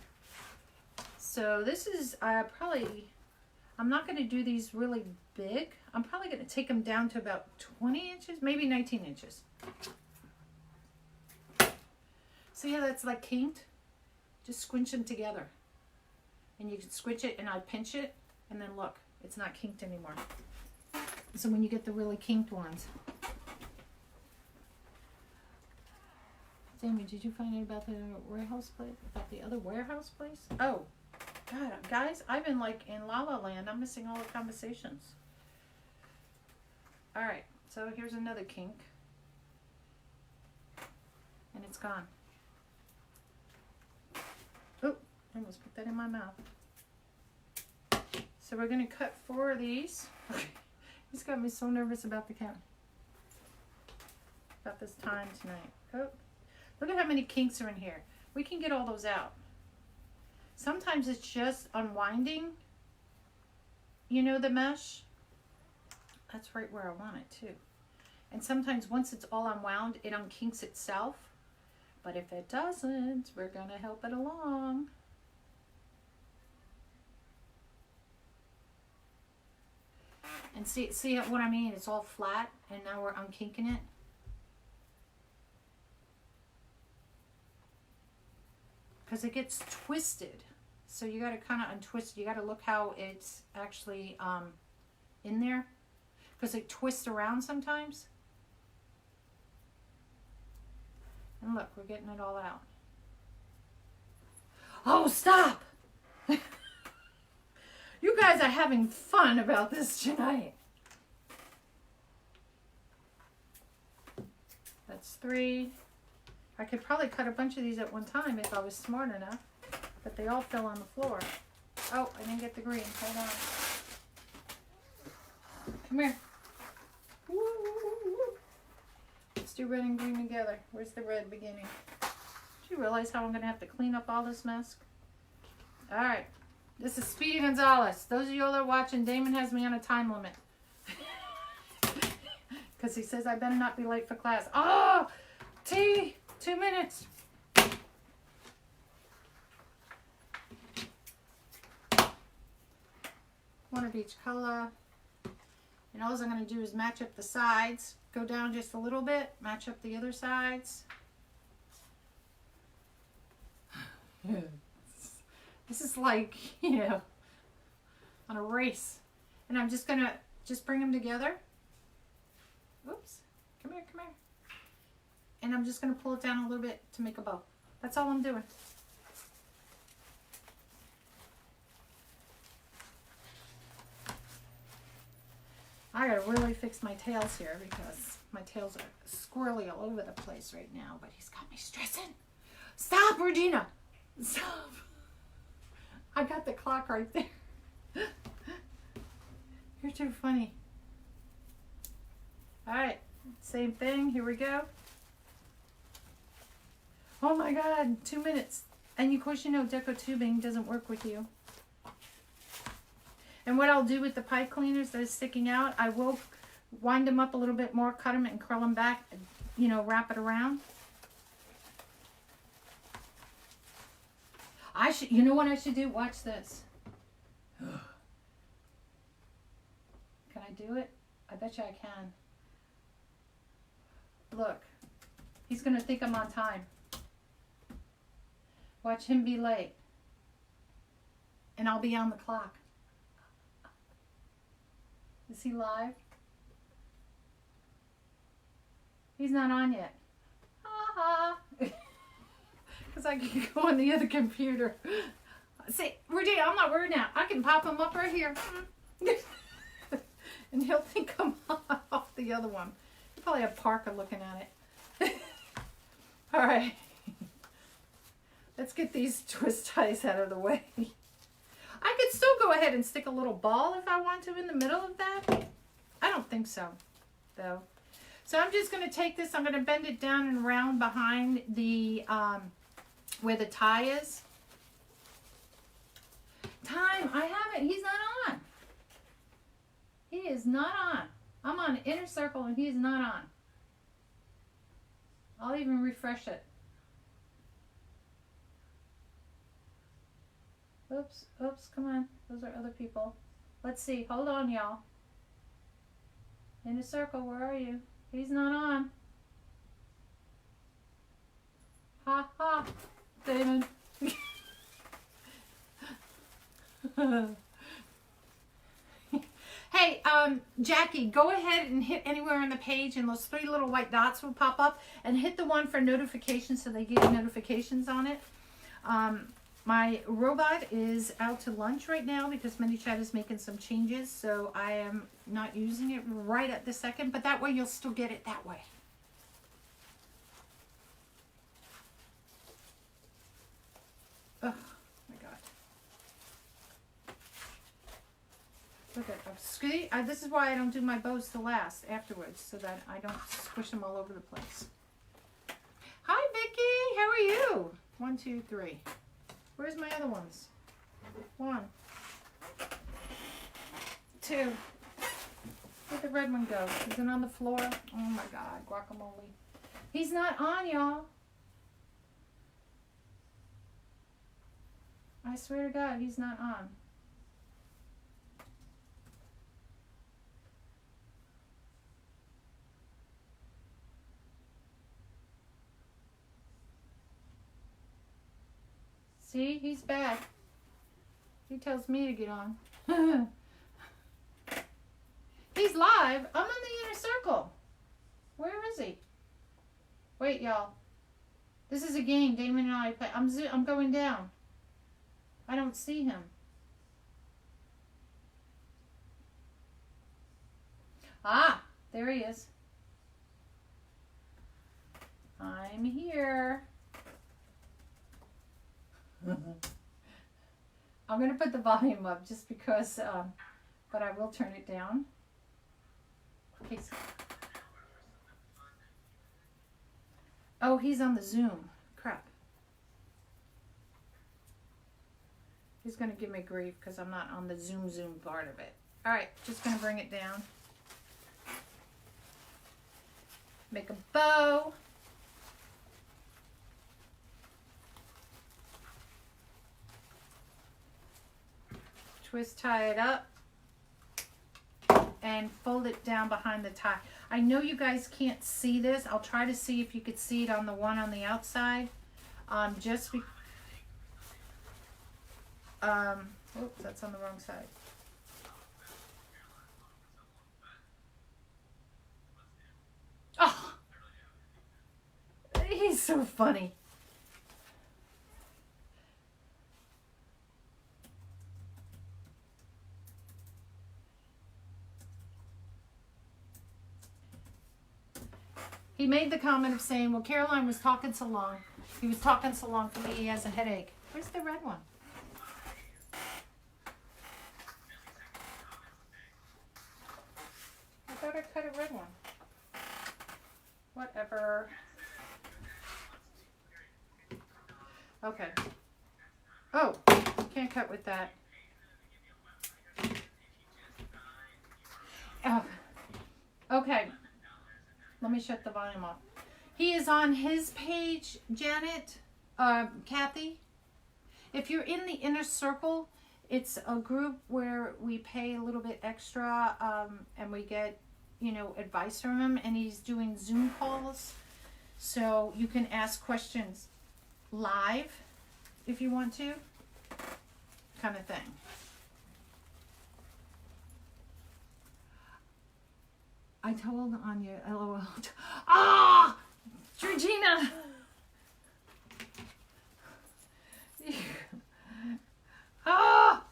So this is probably, I'm not going to do these really big. I'm probably going to take them down to about 20 inches, maybe 19 inches. See how that's like kinked? Just squinch them together. And you can squinch it and I pinch it and then look, it's not kinked anymore. So when you get the really kinked ones. Sammy, did you find out about the warehouse place? About the other warehouse place? Oh, God, guys, I've been like in La La Land. I'm missing all the conversations. All right, so here's another kink. And it's gone. Oh, I almost put that in my mouth. So we're going to cut 4 of these. He's got me so nervous about the count. About this time tonight. Oh, look at how many kinks are in here. We can get all those out. Sometimes it's just unwinding, you know, the mesh. That's right where I want it too. And sometimes once it's all unwound, it unkinks itself. But if it doesn't, we're going to help it along. And see what I mean? It's all flat, and now we're unkinking it. Because it gets twisted. So you got to kind of untwist. You got to look how it's actually in there. Because it twists around sometimes. And look, we're getting it all out. Oh, stop! You guys are having fun about this tonight. That's 3. I could probably cut a bunch of these at one time if I was smart enough. But they all fell on the floor. Oh, I didn't get the green. Hold on. Come here. Let's do red and green together. Where's the red beginning? Do you realize how I'm going to have to clean up all this mess? All right. This is Speedy Gonzalez. Those of you that are watching, Damon has me on a time limit. Because he says I better not be late for class. Oh, T, 2 minutes. One of each color. And all I'm going to do is match up the sides. Go down just a little bit. Match up the other sides. This is like, you know, on a race. And I'm just going to just bring them together. Oops. Come here, come here. And I'm just going to pull it down a little bit to make a bow. That's all I'm doing. I got to really fix my tails here because my tails are squirrely all over the place right now. But he's got me stressing. Stop, Regina. Stop. I got the clock right there. You're too funny. All right, same thing. Here we go. Oh my God, 2 minutes. And of course, you know, deco tubing doesn't work with you. And what I'll do with the pipe cleaners that are sticking out, I will wind them up a little bit more, cut them and curl them back, you know, wrap it around. You know what I should do? Watch this. Can I do it? I bet you I can. Look, he's going to think I'm on time. Watch him be late. And I'll be on the clock. Is he live? He's not on yet. Ha ha. Because I can go on the other computer. See, Regina, I'm not worried now. I can pop him up right here. And he'll think I'm off the other one. You probably have Parker looking at it. All right. Let's get these twist ties out of the way. I could still go ahead and stick a little ball if I want to in the middle of that. I don't think so, though. So I'm just going to take this, I'm going to bend it down and around behind the, where the tie is. Time, I haven't, he's not on. He is not on. I'm on inner circle and he's not on. I'll even refresh it. Oops, oops, come on. Those are other people. Let's see. Hold on, y'all. In a circle, where are you? He's not on. Ha ha, Damon. Hey, Jackie, go ahead and hit anywhere on the page and those 3 little white dots will pop up, and hit the one for notifications so they give you notifications on it. My robot is out to lunch right now because ManyChat is making some changes, so I am not using it right at this second, but that way you'll still get it that way. Oh my God. Look at, see, this is why I don't do my bows to last afterwards, so that I don't squish them all over the place. Hi Vicky, how are you? 1, 2, 3. Where's my other ones? 1, 2. Where'd the red one go? Is it on the floor? Oh my God, guacamole. He's not on, y'all. I swear to God, he's not on. See, he's back. He tells me to get on. He's live. I'm in the inner circle. Where is he? Wait, y'all. This is a game Damon and I play. I'm going down. I don't see him. Ah, there he is. I'm here. I'm going to put the volume up just because, but I will turn it down. Okay. Oh, he's on the Zoom. Crap. He's going to give me grief because I'm not on the Zoom part of it. All right, just going to bring it down. Make a bow. Twist tie it up and fold it down behind the tie. I know you guys can't see this. I'll try to see if you could see it on the one on the outside. Oops, that's on the wrong side. Oh, he's so funny. He made the comment of saying, well, Carolynne was talking so long. He was talking so long for me, he has a headache. Where's the red one? I thought I cut a red one. Whatever. Okay. Oh, can't cut with that. Oh. Okay. Let me shut the volume off. He is on his page, Janet, Kathy. If you're in the inner circle, it's a group where we pay a little bit extra and we get, you know, advice from him. And he's doing Zoom calls. So you can ask questions live if you want to, kind of thing. I told Anya, LOL. Ah! Georgina! Ah!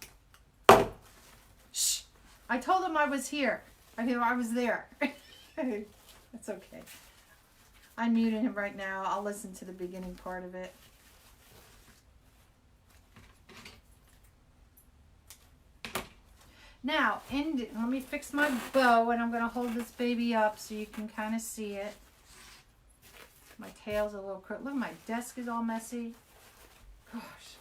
Shh! I told him I was here. I was there. That's okay. I'm muting him right now. I'll listen to the beginning part of it. Now, let me fix my bow, and I'm going to hold this baby up so you can kind of see it. My tail's a little crooked. Look, my desk is all messy. Gosh.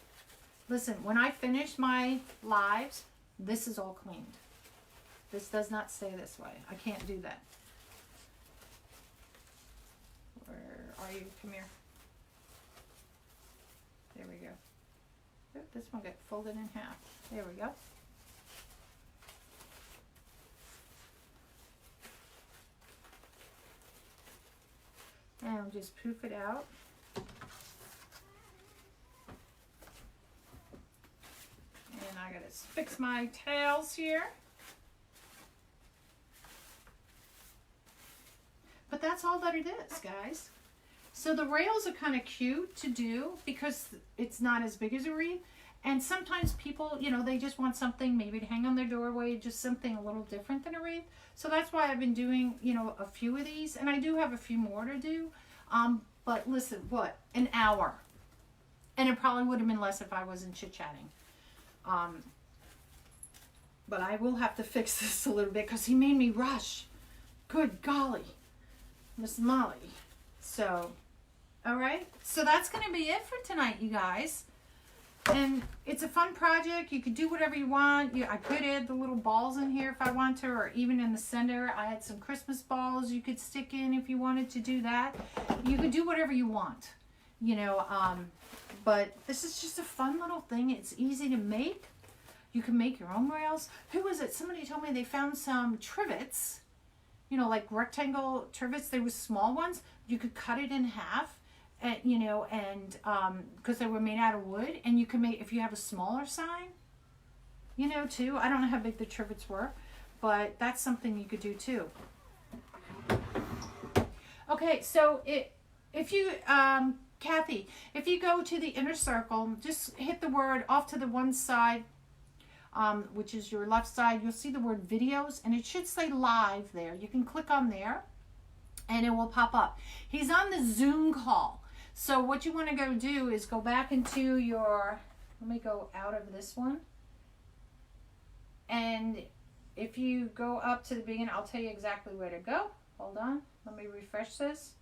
Listen, when I finish my lives, this is all cleaned. This does not stay this way. I can't do that. Where are you? Come here. There we go. Oh, this one got folded in half. There we go. And I'll just poof it out. And I gotta fix my tails here. But that's all that it is, guys. So the rails are kind of cute to do because it's not as big as a wreath. And sometimes people, you know, they just want something maybe to hang on their doorway, just something a little different than a wreath. So that's why I've been doing, you know, a few of these. And I do have a few more to do. But listen, what? An hour. And it probably would have been less if I wasn't chit-chatting. But I will have to fix this a little bit because he made me rush. Good golly. Miss Molly. So, all right. So that's going to be it for tonight, you guys. And it's a fun project. You could do whatever you want. I could add the little balls in here if I want to, or even in the center. I had some Christmas balls you could stick in if you wanted to do that. You could do whatever you want, you know. But this is just a fun little thing. It's easy to make. You can make your own rails. Who was it? Somebody told me they found some trivets, you know, like rectangle trivets. They were small ones. You could cut it in half. And, you know, and because they were made out of wood, and you can make, if you have a smaller sign, you know, too. I don't know how big the trivets were, but that's something you could do too. Okay, so if you, Kathy, if you go to the inner circle, just hit the word off to the one side, which is your left side. You'll see the word videos, and it should say live there. You can click on there, and it will pop up. He's on the Zoom call. So what you want to go do is go back into your, let me go out of this one. And if you go up to the beginning, I'll tell you exactly where to go. Hold on, let me refresh this.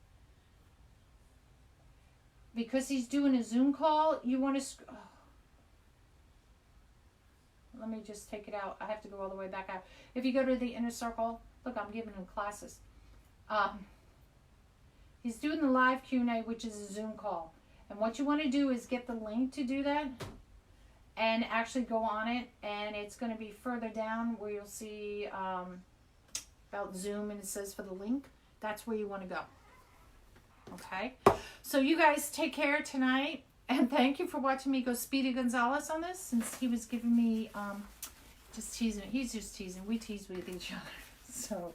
Because he's doing a Zoom call, you want to, let me just take it out. I have to go all the way back out. If you go to the inner circle, look, I'm giving him classes. He's doing the live Q&A, which is a Zoom call. And what you want to do is get the link to do that and actually go on it. And it's going to be further down where you'll see about Zoom, and it says for the link. That's where you want to go. Okay? So you guys take care tonight. And thank you for watching me go Speedy Gonzalez on this, since he was giving me, just teasing. He's just teasing. We tease with each other. So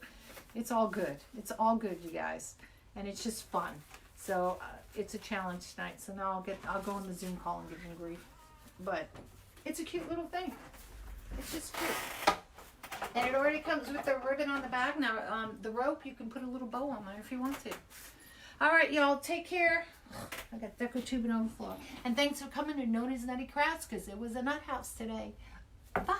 it's all good. It's all good, you guys. And it's just fun. So it's a challenge tonight. So now I'll go on the Zoom call and give him grief. But it's a cute little thing. It's just cute. And it already comes with the ribbon on the back. Now the rope, you can put a little bow on there if you want to. All right, y'all. Take care. I got deco tubing on the floor. And thanks for coming to NonnasNuttykrafts, because it was a nut house today. Bye.